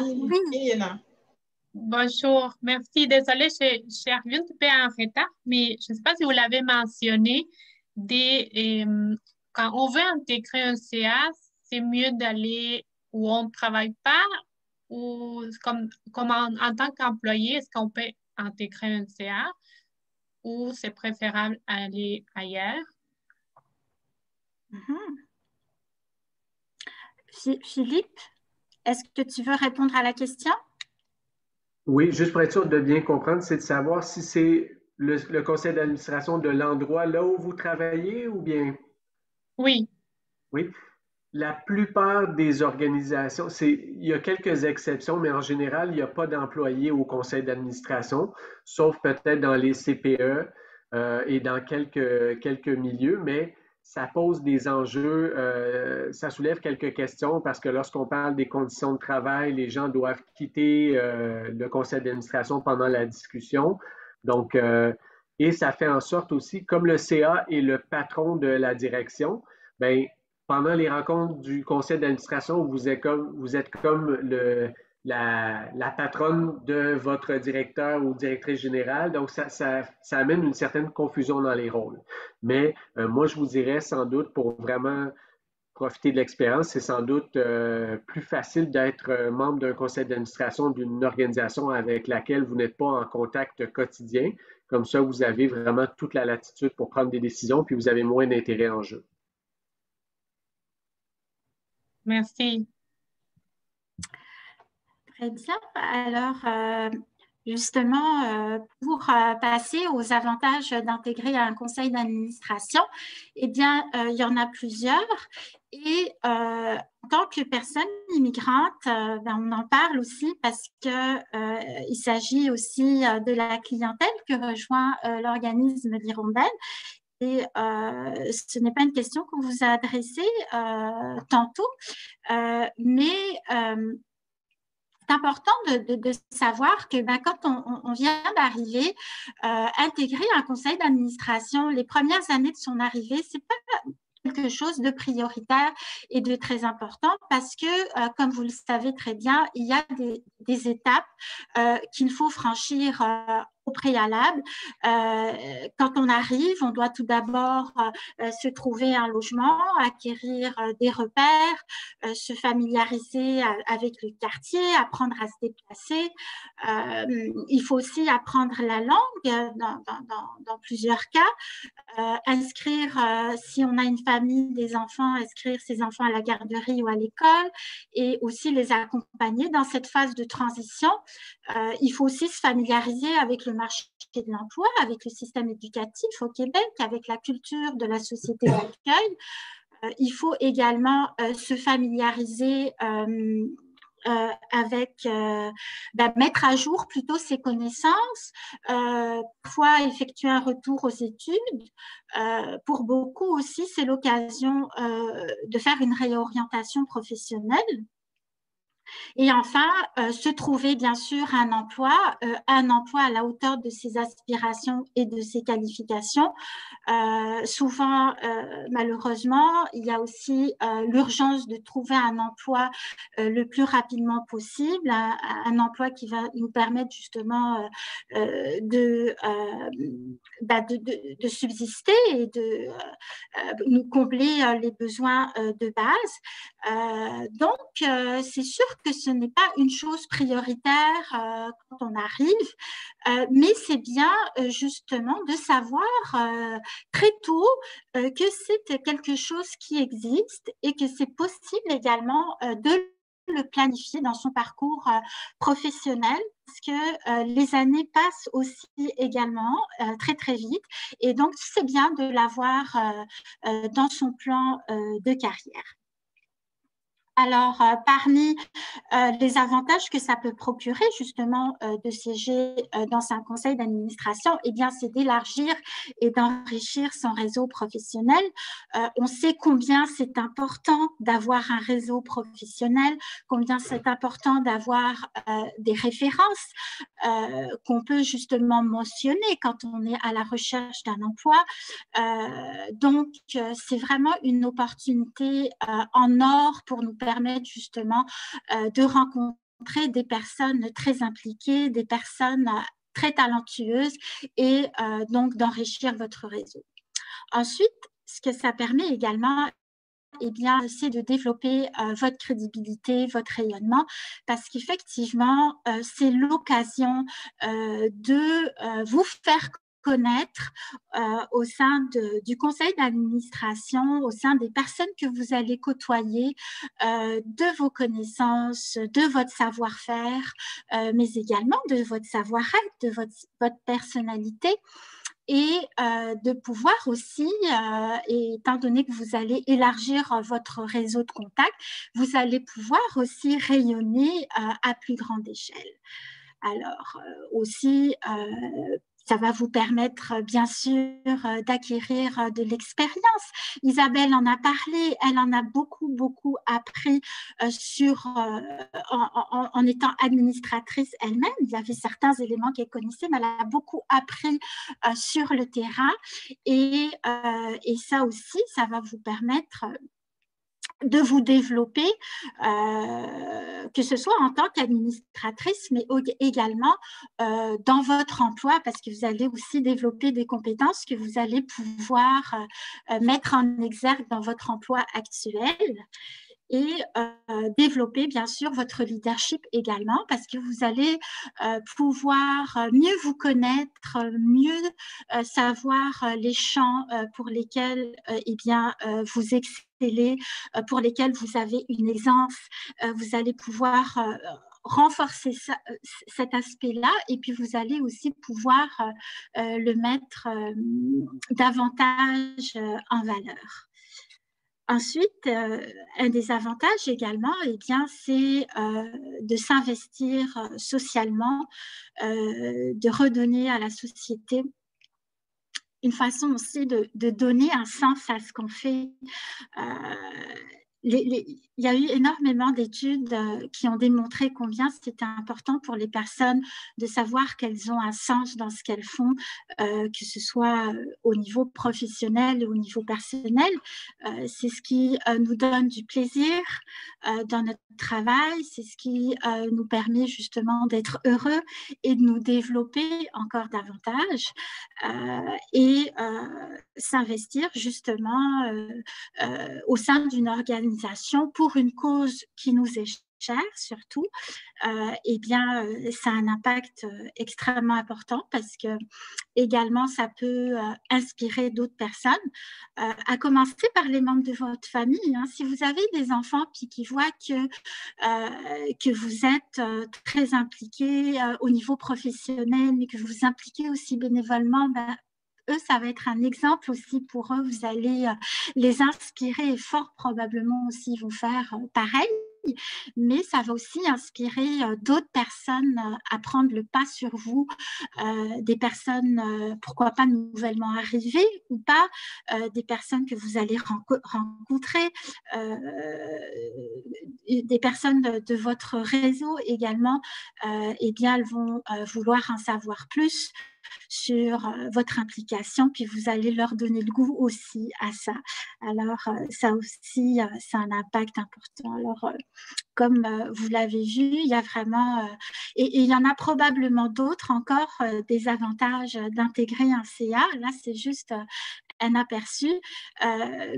B: oui.
A: Iliana.
F: Bonjour, merci. Désolée, j'ai arrivé un petit peu en retard, mais je ne sais pas si vous l'avez mentionné, quand on veut intégrer un CA, c'est mieux d'aller où on ne travaille pas ou comme en tant qu'employé, est-ce qu'on peut intégrer un CA ou c'est préférable aller ailleurs?
B: Philippe, est-ce que tu veux répondre à la question?
D: Oui, juste pour être sûr de bien comprendre, c'est de savoir si c'est le conseil d'administration de l'endroit là où vous travaillez ou bien.
F: Oui.
D: Oui. La plupart des organisations, il y a quelques exceptions, mais en général, il n'y a pas d'employés au conseil d'administration, sauf peut-être dans les CPE et dans quelques milieux, mais ça pose des enjeux, ça soulève quelques questions parce que lorsqu'on parle des conditions de travail, les gens doivent quitter le conseil d'administration pendant la discussion. Donc, et ça fait en sorte aussi, comme le CA est le patron de la direction, bien, pendant les rencontres du conseil d'administration, vous êtes comme la patronne de votre directeur ou directrice générale. Donc, ça amène une certaine confusion dans les rôles. Mais moi, je vous dirais sans doute, pour vraiment profiter de l'expérience, c'est sans doute plus facile d'être membre d'un conseil d'administration d'une organisation avec laquelle vous n'êtes pas en contact quotidien. Comme ça, vous avez vraiment toute la latitude pour prendre des décisions, puis vous avez moins d'intérêt en jeu.
F: Merci.
B: Très bien. Alors, justement, pour passer aux avantages d'intégrer un conseil d'administration, eh bien, il y en a plusieurs. Et en tant que personne immigrante, on en parle aussi parce qu'il s'agit aussi de la clientèle que rejoint l'organisme d'Hirondelle. Et ce n'est pas une question qu'on vous a adressée tantôt, mais c'est important de savoir que quand on vient d'arriver, intégrer un conseil d'administration, les premières années de son arrivée, ce n'est pas quelque chose de prioritaire et de très important parce que, comme vous le savez très bien, il y a des étapes qu'il faut franchir au préalable. Quand on arrive, on doit tout d'abord se trouver un logement, acquérir des repères, se familiariser avec le quartier, apprendre à se déplacer. Il faut aussi apprendre la langue dans plusieurs cas. Inscrire, si on a une famille, des enfants, inscrire ses enfants à la garderie ou à l'école et aussi les accompagner dans cette phase de transition. Il faut aussi se familiariser avec le marché de l'emploi, avec le système éducatif au Québec, avec la culture de la société d'accueil. Il faut également se familiariser avec mettre à jour plutôt ses connaissances, parfois effectuer un retour aux études. Pour beaucoup aussi, c'est l'occasion de faire une réorientation professionnelle. Et enfin, se trouver bien sûr un emploi à la hauteur de ses aspirations et de ses qualifications. Souvent, malheureusement, il y a aussi l'urgence de trouver un emploi le plus rapidement possible, un emploi qui va nous permettre justement de subsister et de nous combler les besoins de base. Donc, c'est sûr que ce n'est pas une chose prioritaire quand on arrive, mais c'est bien justement de savoir très tôt que c'est quelque chose qui existe et que c'est possible également de le planifier dans son parcours professionnel parce que les années passent aussi également très très vite et donc c'est bien de l'avoir dans son plan de carrière. Alors, parmi les avantages que ça peut procurer justement de siéger dans un conseil d'administration, eh bien, c'est d'élargir et d'enrichir son réseau professionnel. On sait combien c'est important d'avoir un réseau professionnel, combien c'est important d'avoir des références qu'on peut justement mentionner quand on est à la recherche d'un emploi. Donc, c'est vraiment une opportunité en or pour nous permettre justement de rencontrer rencontrer des personnes très impliquées, des personnes très talentueuses et donc d'enrichir votre réseau. Ensuite, ce que ça permet également, eh bien, c'est de développer votre crédibilité, votre rayonnement, parce qu'effectivement, c'est l'occasion de vous faire connaître au sein du conseil d'administration, au sein des personnes que vous allez côtoyer, de vos connaissances, de votre savoir-faire, mais également de votre savoir-être, de votre personnalité. Et de pouvoir aussi, étant donné que vous allez élargir votre réseau de contacts, vous allez pouvoir aussi rayonner à plus grande échelle. Alors aussi, ça va vous permettre, bien sûr, d'acquérir de l'expérience. Isabelle en a parlé, elle en a beaucoup appris en étant administratrice elle-même. Il y avait certains éléments qu'elle connaissait, mais elle a beaucoup appris sur le terrain. Et ça aussi, ça va vous permettre de vous développer, que ce soit en tant qu'administratrice, mais également dans votre emploi, parce que vous allez aussi développer des compétences que vous allez pouvoir mettre en exergue dans votre emploi actuel. Et développer bien sûr votre leadership également, parce que vous allez pouvoir mieux vous connaître, mieux savoir les champs pour lesquels eh bien, vous excellez, pour lesquels vous avez une aisance. Vous allez pouvoir renforcer cet aspect-là, et puis vous allez aussi pouvoir le mettre davantage en valeur. Ensuite, un des avantages également, eh bien, c'est de s'investir socialement, de redonner à la société une façon aussi de donner un sens à ce qu'on fait. Il y a eu énormément d'études qui ont démontré combien c'était important pour les personnes de savoir qu'elles ont un sens dans ce qu'elles font, que ce soit au niveau professionnel ou au niveau personnel. C'est ce qui nous donne du plaisir dans notre travail, c'est ce qui nous permet justement d'être heureux et de nous développer encore davantage et s'investir justement au sein d'une organisation pour une cause qui nous est chère surtout, eh bien, ça a un impact extrêmement important, parce que également ça peut inspirer d'autres personnes, à commencer par les membres de votre famille. Hein. Si vous avez des enfants qui voient que vous êtes très impliqués au niveau professionnel, mais que vous vous impliquez aussi bénévolement, ben, eux, ça va être un exemple aussi pour eux. Vous allez les inspirer, et fort probablement aussi vont faire pareil. Mais ça va aussi inspirer d'autres personnes à prendre le pas sur vous, des personnes, pourquoi pas nouvellement arrivées ou pas, des personnes que vous allez rencontrer, des personnes de votre réseau également, eh bien, elles vont vouloir en savoir plus sur votre implication, puis vous allez leur donner le goût aussi à ça. Alors, ça aussi, c'est un impact important. Alors, comme vous l'avez vu, il y a vraiment, et il y en a probablement d'autres encore, des avantages d'intégrer un CA. Là, c'est juste un aperçu,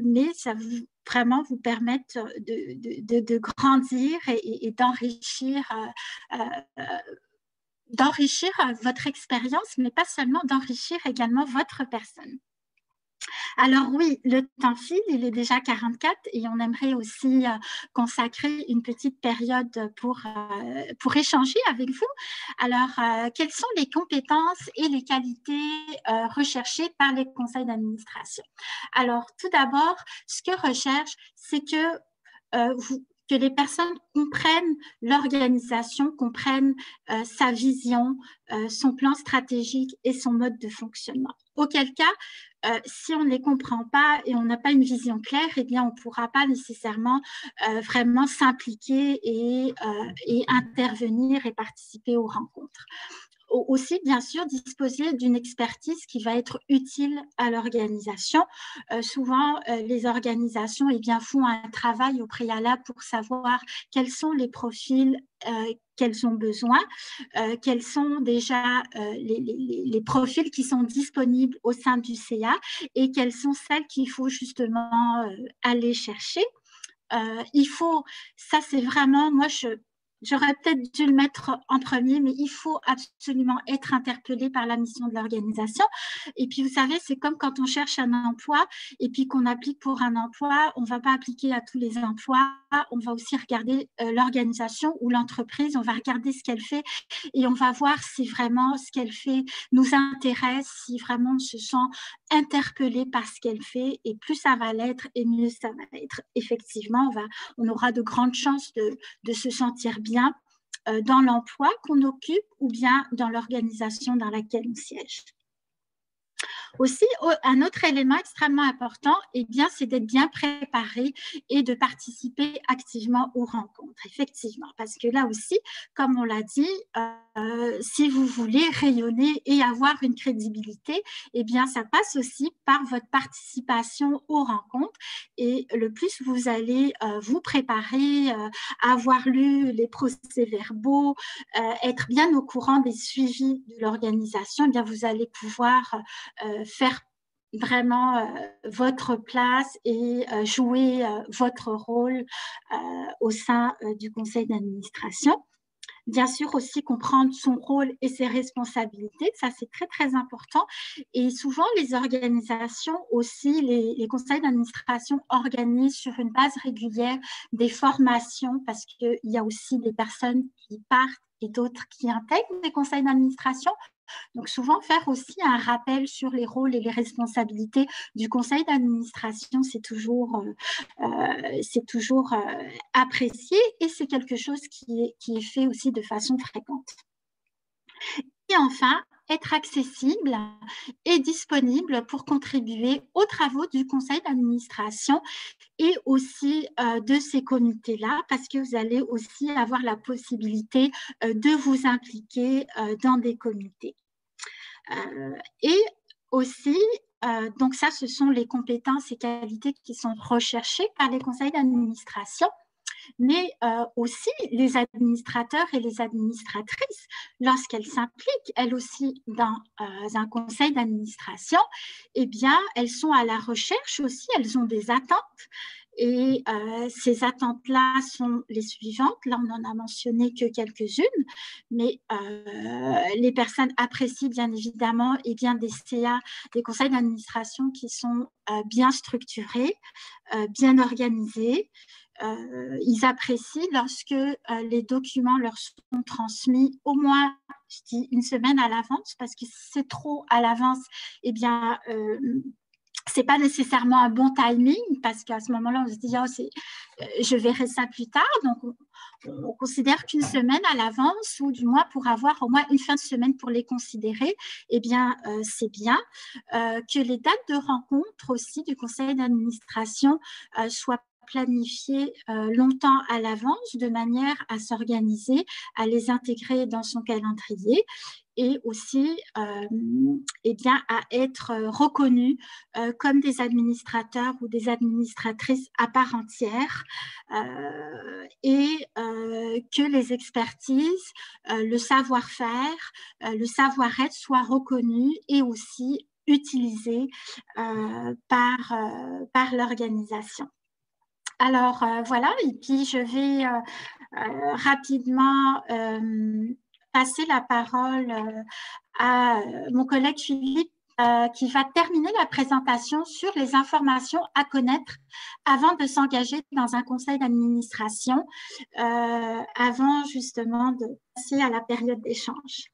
B: mais ça vraiment vous permettre de grandir et d'enrichir votre expérience, mais pas seulement, d'enrichir également votre personne. Alors oui, le temps file, il est déjà 44 et on aimerait aussi consacrer une petite période pour échanger avec vous. Alors, quelles sont les compétences et les qualités recherchées par les conseils d'administration? Alors, tout d'abord, ce que recherche, c'est que les personnes comprennent l'organisation, comprennent sa vision, son plan stratégique et son mode de fonctionnement. Auquel cas, si on ne les comprend pas et on n'a pas une vision claire, eh bien, on ne pourra pas nécessairement vraiment s'impliquer et intervenir et participer aux rencontres. aussi, bien sûr, disposer d'une expertise qui va être utile à l'organisation. Souvent, les organisations font un travail au préalable pour savoir quels sont les profils qu'elles ont besoin, quels sont déjà les profils qui sont disponibles au sein du CA et quelles sont celles qu'il faut justement aller chercher. Ça c'est vraiment, moi j'aurais peut-être dû le mettre en premier, mais il faut absolument être interpellé par la mission de l'organisation. Et puis, vous savez, c'est comme quand on cherche un emploi et puis qu'on applique pour un emploi, on ne va pas appliquer à tous les emplois, on va aussi regarder l'organisation ou l'entreprise, on va regarder ce qu'elle fait et on va voir si vraiment ce qu'elle fait nous intéresse, si vraiment on se sent interpellé par ce qu'elle fait, et plus ça va l'être et mieux ça va être. Effectivement, on aura de grandes chances de se sentir bien dans l'emploi qu'on occupe ou bien dans l'organisation dans laquelle on siège. Aussi, un autre élément extrêmement important, c'est d'être bien préparé et de participer activement aux rencontres, effectivement. Parce que là aussi, comme on l'a dit, si vous voulez rayonner et avoir une crédibilité, ça passe aussi par votre participation aux rencontres. Et le plus vous allez vous préparer, avoir lu les procès-verbaux, être bien au courant des suivis de l'organisation, vous allez pouvoir faire vraiment votre place et jouer votre rôle au sein du conseil d'administration. Bien sûr aussi comprendre son rôle et ses responsabilités, ça c'est très très important. Et souvent les organisations aussi, les conseils d'administration organisent sur une base régulière des formations parce qu'il y a aussi des personnes qui partent et d'autres qui intègrent les conseils d'administration. Donc, souvent, faire aussi un rappel sur les rôles et les responsabilités du conseil d'administration, c'est toujours apprécié et c'est quelque chose qui est fait aussi de façon fréquente. Et enfin, être accessible et disponible pour contribuer aux travaux du conseil d'administration et aussi de ces comités-là, parce que vous allez aussi avoir la possibilité de vous impliquer dans des comités. Et aussi, donc ça, ce sont les compétences et qualités qui sont recherchées par les conseils d'administration, mais aussi les administrateurs et les administratrices, lorsqu'elles s'impliquent, elles aussi, dans un conseil d'administration, elles sont à la recherche aussi, elles ont des attentes. Et ces attentes-là sont les suivantes. Là, on n'en a mentionné que quelques-unes, mais les personnes apprécient bien évidemment des CA, des conseils d'administration qui sont bien structurés, bien organisés. Ils apprécient lorsque les documents leur sont transmis au moins, je dis, une semaine à l'avance, parce que si c'est trop à l'avance, c'est pas nécessairement un bon timing parce qu'à ce moment-là, on se dit je verrai ça plus tard. Donc, on considère qu'une semaine à l'avance ou du moins pour avoir au moins une fin de semaine pour les considérer, c'est bien. Que les dates de rencontre aussi du conseil d'administration soient planifiées longtemps à l'avance de manière à s'organiser, à les intégrer dans son calendrier et aussi à être reconnus comme des administrateurs ou des administratrices à part entière et que les expertises, le savoir-faire, le savoir-être soient reconnus et aussi utilisés par l'organisation. Alors, voilà, et puis je vais rapidement passer la parole à mon collègue Philippe qui va terminer la présentation sur les informations à connaître avant de s'engager dans un conseil d'administration, avant justement de passer à la période d'échange.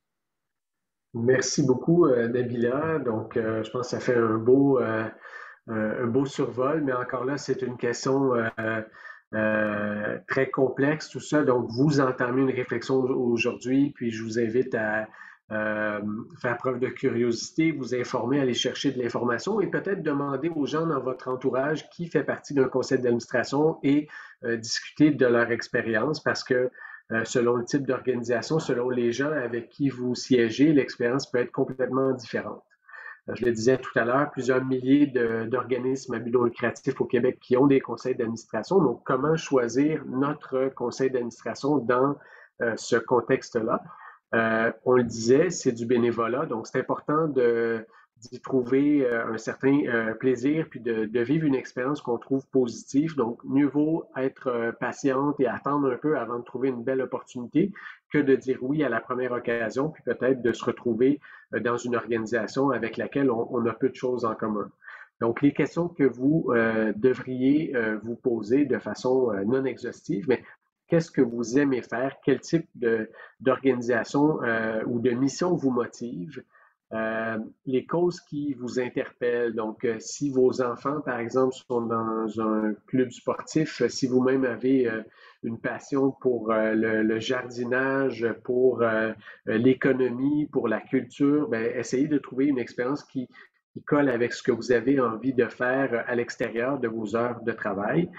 D: Merci beaucoup, Nabila. Donc, je pense que ça fait un beau survol, mais encore là, c'est une question très complexe, tout ça. Donc, vous entamez une réflexion aujourd'hui, puis je vous invite à faire preuve de curiosité, vous informer, aller chercher de l'information et peut-être demander aux gens dans votre entourage qui fait partie d'un conseil d'administration et discuter de leur expérience parce que selon le type d'organisation, selon les gens avec qui vous siégez, l'expérience peut être complètement différente. Je le disais tout à l'heure, plusieurs milliers d'organismes à but non lucratif au Québec qui ont des conseils d'administration. Donc, comment choisir notre conseil d'administration dans ce contexte-là? On le disait, c'est du bénévolat, donc c'est important d'y trouver un certain plaisir puis de vivre une expérience qu'on trouve positive. Donc, mieux vaut être patiente et attendre un peu avant de trouver une belle opportunité que de dire oui à la première occasion, puis peut-être de se retrouver dans une organisation avec laquelle on a peu de choses en commun. Donc, les questions que vous devriez vous poser de façon non exhaustive, mais qu'est-ce que vous aimez faire? Quel type d'organisation ou de mission vous motive? Les causes qui vous interpellent. Donc, si vos enfants, par exemple, sont dans un club sportif, si vous-même avez une passion pour le jardinage, pour l'économie, pour la culture, bien, essayez de trouver une expérience qui colle avec ce que vous avez envie de faire à l'extérieur de vos heures de travail.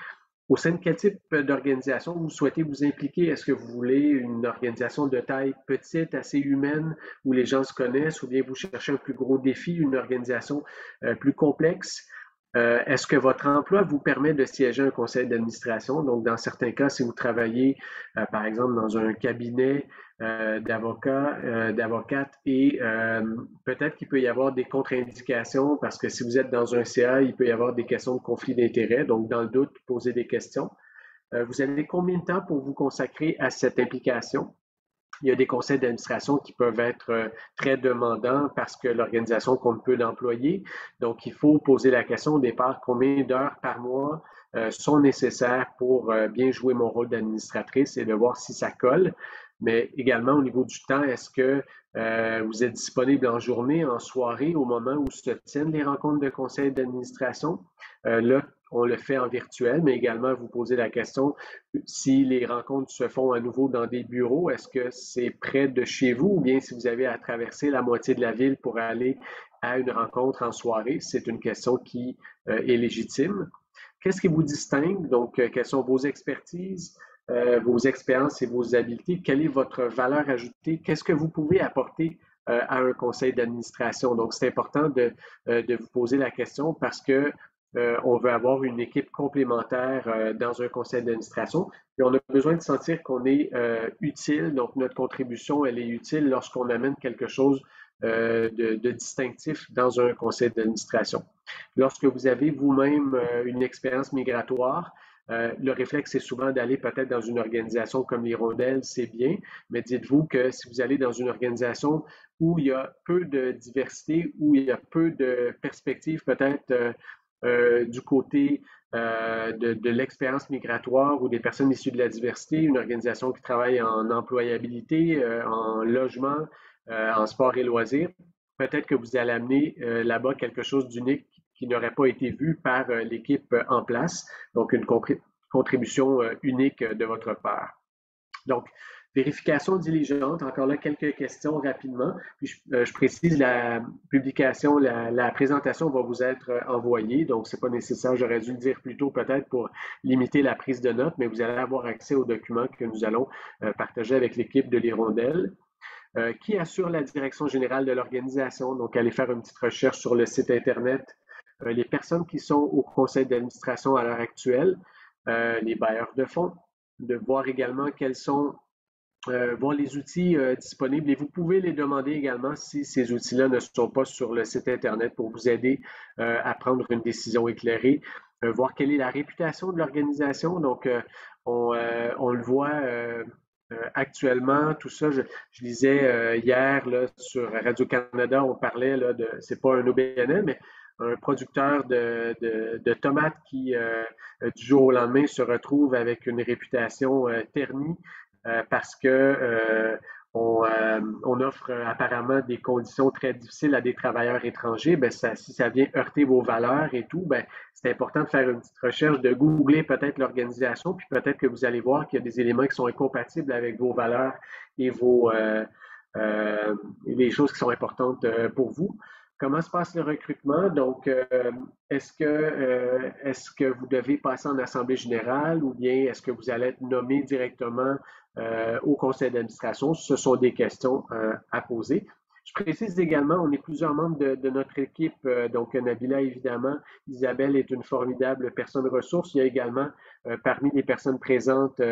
D: Au sein de quel type d'organisation vous souhaitez vous impliquer? Est-ce que vous voulez une organisation de taille petite, assez humaine, où les gens se connaissent, ou bien vous cherchez un plus gros défi, une organisation plus complexe? Est-ce que votre emploi vous permet de siéger un conseil d'administration? Donc, dans certains cas, si vous travaillez, par exemple, dans un cabinet d'avocats, d'avocates, et peut-être qu'il peut y avoir des contre-indications parce que si vous êtes dans un CA, il peut y avoir des questions de conflit d'intérêts. Donc, dans le doute, posez des questions. Vous avez combien de temps pour vous consacrer à cette implication? Il y a des conseils d'administration qui peuvent être très demandants parce que l'organisation compte peu d'employés. Donc, il faut poser la question au départ, combien d'heures par mois sont nécessaires pour bien jouer mon rôle d'administratrice et de voir si ça colle. Mais également au niveau du temps, est-ce que vous êtes disponible en journée, en soirée, au moment où se tiennent les rencontres de conseil d'administration? Là, on le fait en virtuel, mais également vous posez la question si les rencontres se font à nouveau dans des bureaux, est-ce que c'est près de chez vous ou bien si vous avez à traverser la moitié de la ville pour aller à une rencontre en soirée? C'est une question qui est légitime. Qu'est-ce qui vous distingue? Donc, quelles sont vos expertises, vos expériences et vos habiletés? Quelle est votre valeur ajoutée? Qu'est-ce que vous pouvez apporter à un conseil d'administration? Donc, c'est important de vous poser la question parce que on veut avoir une équipe complémentaire dans un conseil d'administration. Et on a besoin de sentir qu'on est utile, donc notre contribution, elle est utile lorsqu'on amène quelque chose de distinctif dans un conseil d'administration. Lorsque vous avez vous-même une expérience migratoire, le réflexe est souvent d'aller peut-être dans une organisation comme l'Hirondelle, c'est bien, mais dites-vous que si vous allez dans une organisation où il y a peu de diversité, où il y a peu de perspectives peut-être du côté de l'expérience migratoire ou des personnes issues de la diversité, une organisation qui travaille en employabilité, en logement, en sport et loisirs, peut-être que vous allez amener là-bas quelque chose d'unique qui n'aurait pas été vu par l'équipe en place, donc une contribution unique de votre part. Donc, vérification diligente, encore là, quelques questions rapidement. Puis je précise, la publication, la présentation va vous être envoyée, donc c'est pas nécessaire, j'aurais dû le dire plus tôt peut-être pour limiter la prise de notes, mais vous allez avoir accès aux documents que nous allons partager avec l'équipe de l'Hirondelle. Qui assure la direction générale de l'organisation? Donc, allez faire une petite recherche sur le site Internet. Les personnes qui sont au conseil d'administration à l'heure actuelle, les bailleurs de fonds, de voir également quels sont voir les outils disponibles et vous pouvez les demander également si ces outils-là ne sont pas sur le site Internet pour vous aider à prendre une décision éclairée, voir quelle est la réputation de l'organisation. Donc, on le voit actuellement, tout ça, je lisais hier là, sur Radio-Canada, on parlait là, de, c'est pas un OBNL, mais un producteur de tomates qui, du jour au lendemain, se retrouve avec une réputation ternie parce que on offre apparemment des conditions très difficiles à des travailleurs étrangers. Ben, si ça vient heurter vos valeurs et tout, ben, c'est important de faire une petite recherche, de googler peut-être l'organisation, puis peut-être que vous allez voir qu'il y a des éléments qui sont incompatibles avec vos valeurs et les choses qui sont importantes pour vous. Comment se passe le recrutement? Donc, est-ce que vous devez passer en assemblée générale ou bien est-ce que vous allez être nommé directement au conseil d'administration? Ce sont des questions à poser. Je précise également, on est plusieurs membres de notre équipe, donc Nabila évidemment, Isabelle est une formidable personne ressource. Il y a également parmi les personnes présentes,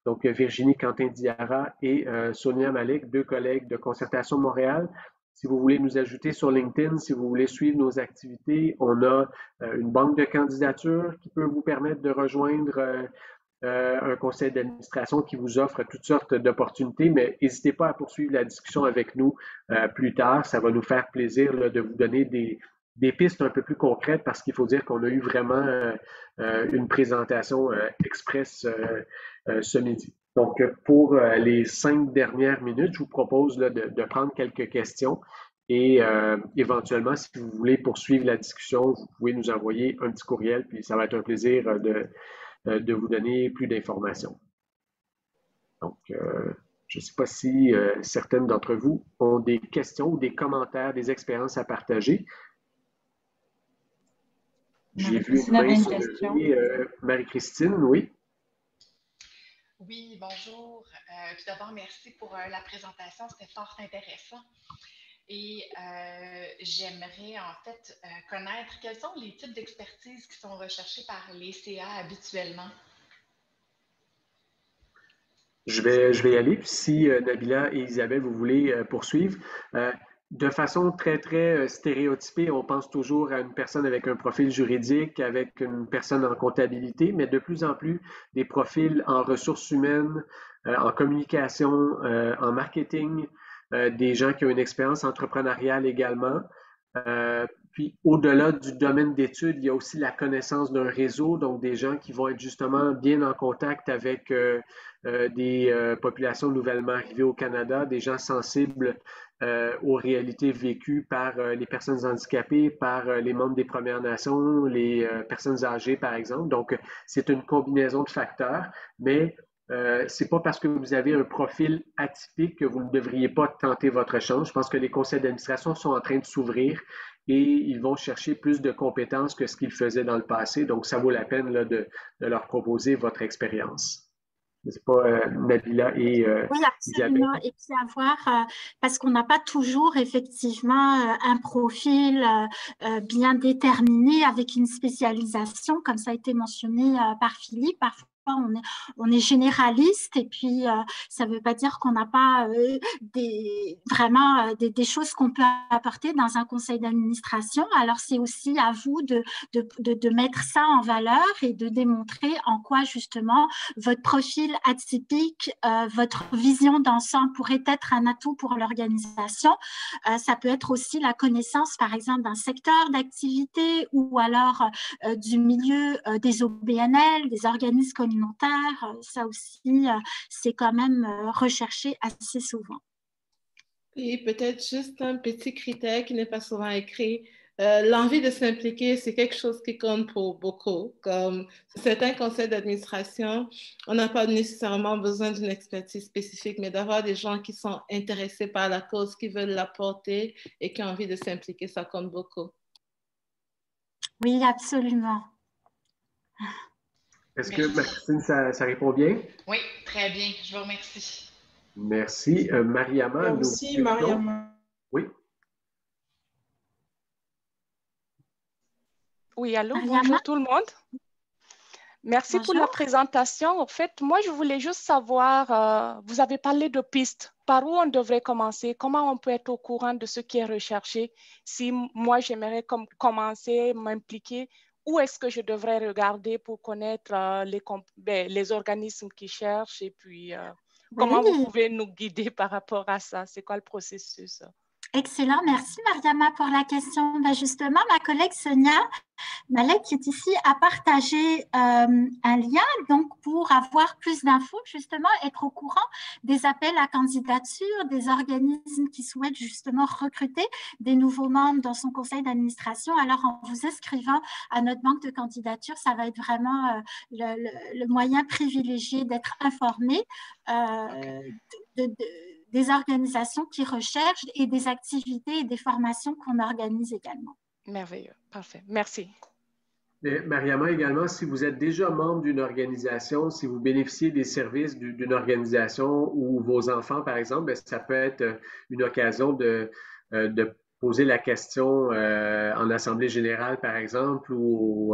D: donc Virginie Quentin-Diarra et Sonia Malik, deux collègues de Concertation Montréal. Si vous voulez nous ajouter sur LinkedIn, si vous voulez suivre nos activités, on a une banque de candidatures qui peut vous permettre de rejoindre un conseil d'administration qui vous offre toutes sortes d'opportunités, mais n'hésitez pas à poursuivre la discussion avec nous plus tard. Ça va nous faire plaisir là, de vous donner des pistes un peu plus concrètes parce qu'il faut dire qu'on a eu vraiment une présentation express ce midi. Donc, pour les 5 dernières minutes, je vous propose là, de prendre quelques questions et éventuellement, si vous voulez poursuivre la discussion, vous pouvez nous envoyer un petit courriel, puis ça va être un plaisir de vous donner plus d'informations. Donc, je ne sais pas si certaines d'entre vous ont des questions ou des commentaires, des expériences à partager. J'ai vu une main se lever. Marie-Christine, oui.
G: Oui, bonjour. Tout d'abord, merci pour la présentation. C'était fort intéressant. Et j'aimerais en fait connaître quels sont les types d'expertise qui sont recherchés par les CA habituellement.
D: Je vais y aller. Puis si Nabila et Isabelle, vous voulez poursuivre. De façon très, très stéréotypée, on pense toujours à une personne avec un profil juridique, avec une personne en comptabilité, mais de plus en plus, des profils en ressources humaines, en communication, en marketing, des gens qui ont une expérience entrepreneuriale également. Puis au-delà du domaine d'études, il y a aussi la connaissance d'un réseau, donc des gens qui vont être justement bien en contact avec des populations nouvellement arrivées au Canada, des gens sensibles aux réalités vécues par les personnes handicapées, par les membres des Premières Nations, les personnes âgées, par exemple. Donc, c'est une combinaison de facteurs, mais c'est pas parce que vous avez un profil atypique que vous ne devriez pas tenter votre chance. Je pense que les conseils d'administration sont en train de s'ouvrir et ils vont chercher plus de compétences que ce qu'ils faisaient dans le passé. Donc, ça vaut la peine là, de leur proposer votre expérience. C'est pas Nabila et
B: oui, absolument.
D: Isabelle.
B: Et puis avoir, parce qu'on n'a pas toujours effectivement un profil bien déterminé avec une spécialisation, comme ça a été mentionné par Philippe. Parfois, on est généraliste et puis ça ne veut pas dire qu'on n'a pas vraiment des choses qu'on peut apporter dans un conseil d'administration. Alors, c'est aussi à vous de mettre ça en valeur et de démontrer en quoi justement votre profil atypique, votre vision d'ensemble pourrait être un atout pour l'organisation. Ça peut être aussi la connaissance, par exemple, d'un secteur d'activité ou alors du milieu des OBNL, des organismes communautaires. Ça aussi, c'est quand même recherché assez souvent.
E: Et peut-être juste un petit critère qui n'est pas souvent écrit. L'envie de s'impliquer, c'est quelque chose qui compte pour beaucoup. Comme certains conseils d'administration, on n'a pas nécessairement besoin d'une expertise spécifique, mais d'avoir des gens qui sont intéressés par la cause, qui veulent la porter et qui ont envie de s'impliquer, ça compte beaucoup.
B: Oui, absolument.
D: Est-ce que, Maxime, ça répond bien?
G: Oui, très bien. Je vous remercie.
D: Merci. Mariama.
A: Merci, Mariama.
D: Oui.
H: Oui, allô,
B: Mariama?
H: bonjour tout le monde. Merci
B: Bonjour.
H: pour la présentation. En fait, moi, je voulais juste savoir, vous avez parlé de pistes. Par où on devrait commencer? Comment on peut être au courant de ce qui est recherché? Si moi, j'aimerais commencer, m'impliquer, où est-ce que je devrais regarder pour connaître les organismes qui cherchent et puis comment vous pouvez nous guider par rapport à ça? C'est quoi le processus?
B: Excellent, merci Mariama pour la question. Ben justement, ma collègue Sonia Malek qui est ici a partagé un lien donc pour avoir plus d'infos, justement être au courant des appels à candidature, des organismes qui souhaitent justement recruter des nouveaux membres dans son conseil d'administration. Alors en vous inscrivant à notre banque de candidature, ça va être vraiment le moyen privilégié d'être informé des organisations qui recherchent et des activités et des formations qu'on organise également.
H: Merveilleux, parfait. Merci.
D: Mariama, également, si vous êtes déjà membre d'une organisation, si vous bénéficiez des services d'une organisation ou vos enfants, par exemple, bien, ça peut être une occasion de poser la question en assemblée générale, par exemple, ou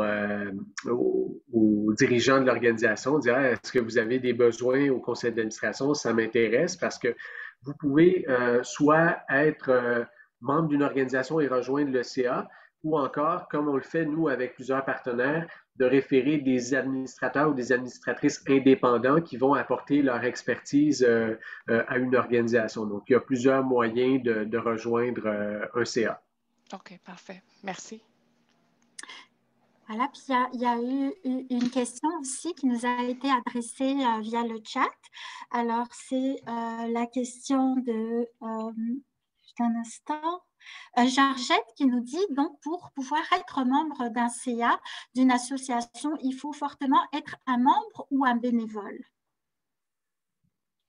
D: aux dirigeants de l'organisation, dire est-ce que vous avez des besoins au conseil d'administration? Ça m'intéresse parce que vous pouvez soit être membre d'une organisation et rejoindre le CA, ou encore, comme on le fait, nous, avec plusieurs partenaires, de référer des administrateurs ou des administratrices indépendants qui vont apporter leur expertise à une organisation. Donc, il y a plusieurs moyens de rejoindre un CA.
H: OK, parfait. Merci.
B: Voilà, puis il y a eu une question aussi qui nous a été adressée via le chat. Alors, c'est la question de... juste un instant. Georgette qui nous dit donc pour pouvoir être membre d'un CA, d'une association, il faut fortement être un membre ou un bénévole?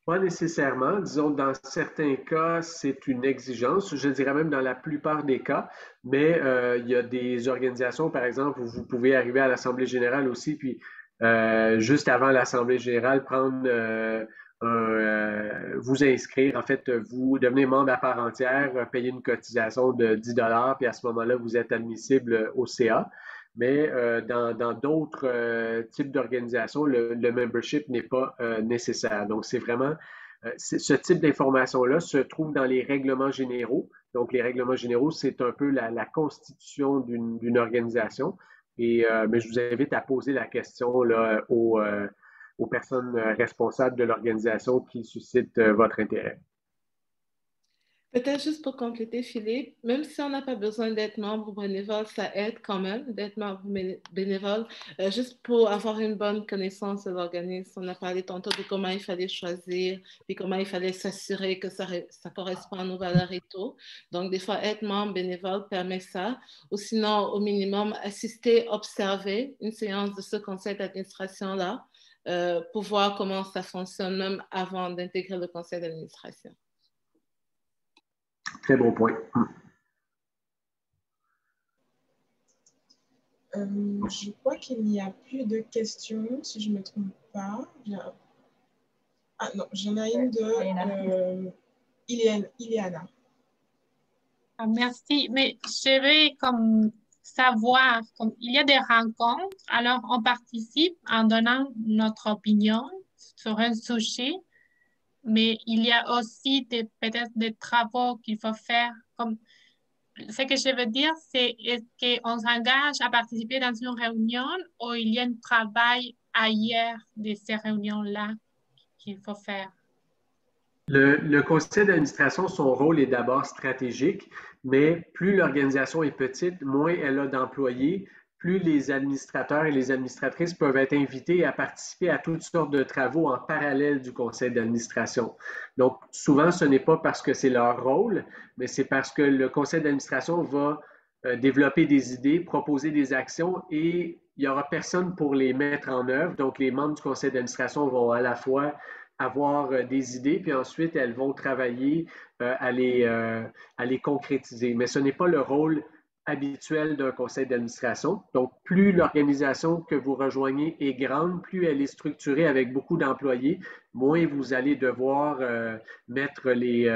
D: Pas nécessairement. Disons, dans certains cas, c'est une exigence. Je dirais même dans la plupart des cas. Mais il y a des organisations, par exemple, où vous pouvez arriver à l'Assemblée générale aussi, puis juste avant l'Assemblée générale, prendre vous inscrire. En fait, vous devenez membre à part entière, payez une cotisation de 10 $, puis à ce moment-là, vous êtes admissible au CA. Mais dans d'autres types d'organisations, le membership n'est pas nécessaire. Donc, c'est vraiment ce type d'information-là se trouve dans les règlements généraux. Donc, les règlements généraux, c'est un peu la constitution d'une organisation. Mais je vous invite à poser la question là, aux personnes responsables de l'organisation qui suscitent votre intérêt.
E: Peut-être juste pour compléter, Philippe, même si on n'a pas besoin d'être membre bénévole, ça aide quand même d'être membre bénévole, juste pour avoir une bonne connaissance de l'organisme. On a parlé tantôt de comment il fallait choisir, puis comment il fallait s'assurer que ça correspond à nos valeurs et tout. Donc, des fois, être membre bénévole permet ça. Ou sinon, au minimum, assister, observer une séance de ce conseil d'administration-là pour voir comment ça fonctionne même avant d'intégrer le conseil d'administration.
D: Très bon point.
A: Je crois qu'il n'y a plus de questions, si je ne me trompe pas. Ah non, j'en ai une de Ileana.
F: Ah, merci. Mais je vais comme savoir, comme il y a des rencontres, alors on participe en donnant notre opinion sur un sujet, mais il y a aussi peut-être des travaux qu'il faut faire. Comme, ce que je veux dire, c'est est-ce qu'on s'engage à participer dans une réunion ou il y a un travail ailleurs de ces réunions-là qu'il faut faire?
D: Le conseil d'administration, son rôle est d'abord stratégique, mais plus l'organisation est petite, moins elle a d'employés, plus les administrateurs et les administratrices peuvent être invités à participer à toutes sortes de travaux en parallèle du conseil d'administration. Donc, souvent, ce n'est pas parce que c'est leur rôle, mais c'est parce que le conseil d'administration va développer des idées, proposer des actions et il n'y aura personne pour les mettre en œuvre. Donc, les membres du conseil d'administration vont à la fois avoir des idées, puis ensuite, elles vont travailler à les concrétiser. Mais ce n'est pas le rôle habituel d'un conseil d'administration. Donc, plus l'organisation que vous rejoignez est grande, plus elle est structurée avec beaucoup d'employés, moins vous allez devoir mettre les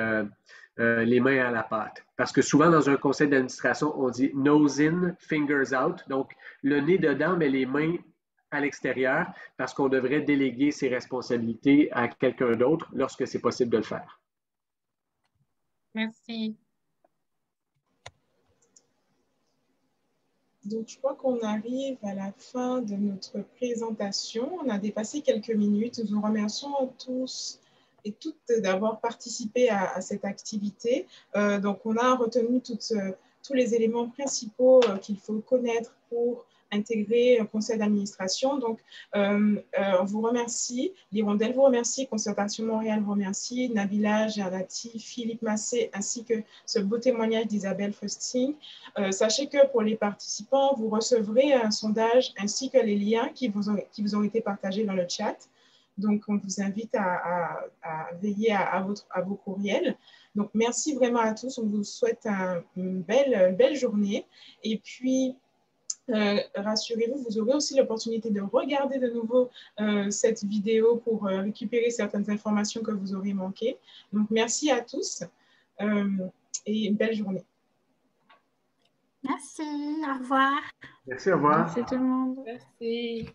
D: mains à la pâte. Parce que souvent, dans un conseil d'administration, on dit « nose in, fingers out », donc le nez dedans, mais les mains à l'extérieur, parce qu'on devrait déléguer ses responsabilités à quelqu'un d'autre lorsque c'est possible de le faire.
F: Merci.
A: Donc, je crois qu'on arrive à la fin de notre présentation. On a dépassé quelques minutes. Nous vous remercions tous et toutes d'avoir participé à cette activité. Donc, on a retenu tous les éléments principaux qu'il faut connaître pour intégrer un conseil d'administration. Donc, on vous remercie. L'Hirondelle vous remercie, Concertation Montréal vous remercie, Nabila Gernati, Philippe Massé, ainsi que ce beau témoignage d'Isabelle Fausting. Sachez que pour les participants, vous recevrez un sondage ainsi que les liens qui vous ont été partagés dans le chat. Donc, on vous invite à veiller à vos courriels. Donc, merci vraiment à tous. On vous souhaite une belle journée. Et puis, rassurez-vous, vous aurez aussi l'opportunité de regarder de nouveau cette vidéo pour récupérer certaines informations que vous aurez manquées. Donc, merci à tous et une belle journée.
B: Merci, au revoir.
D: Merci, au revoir.
C: Merci tout le monde.
E: Merci.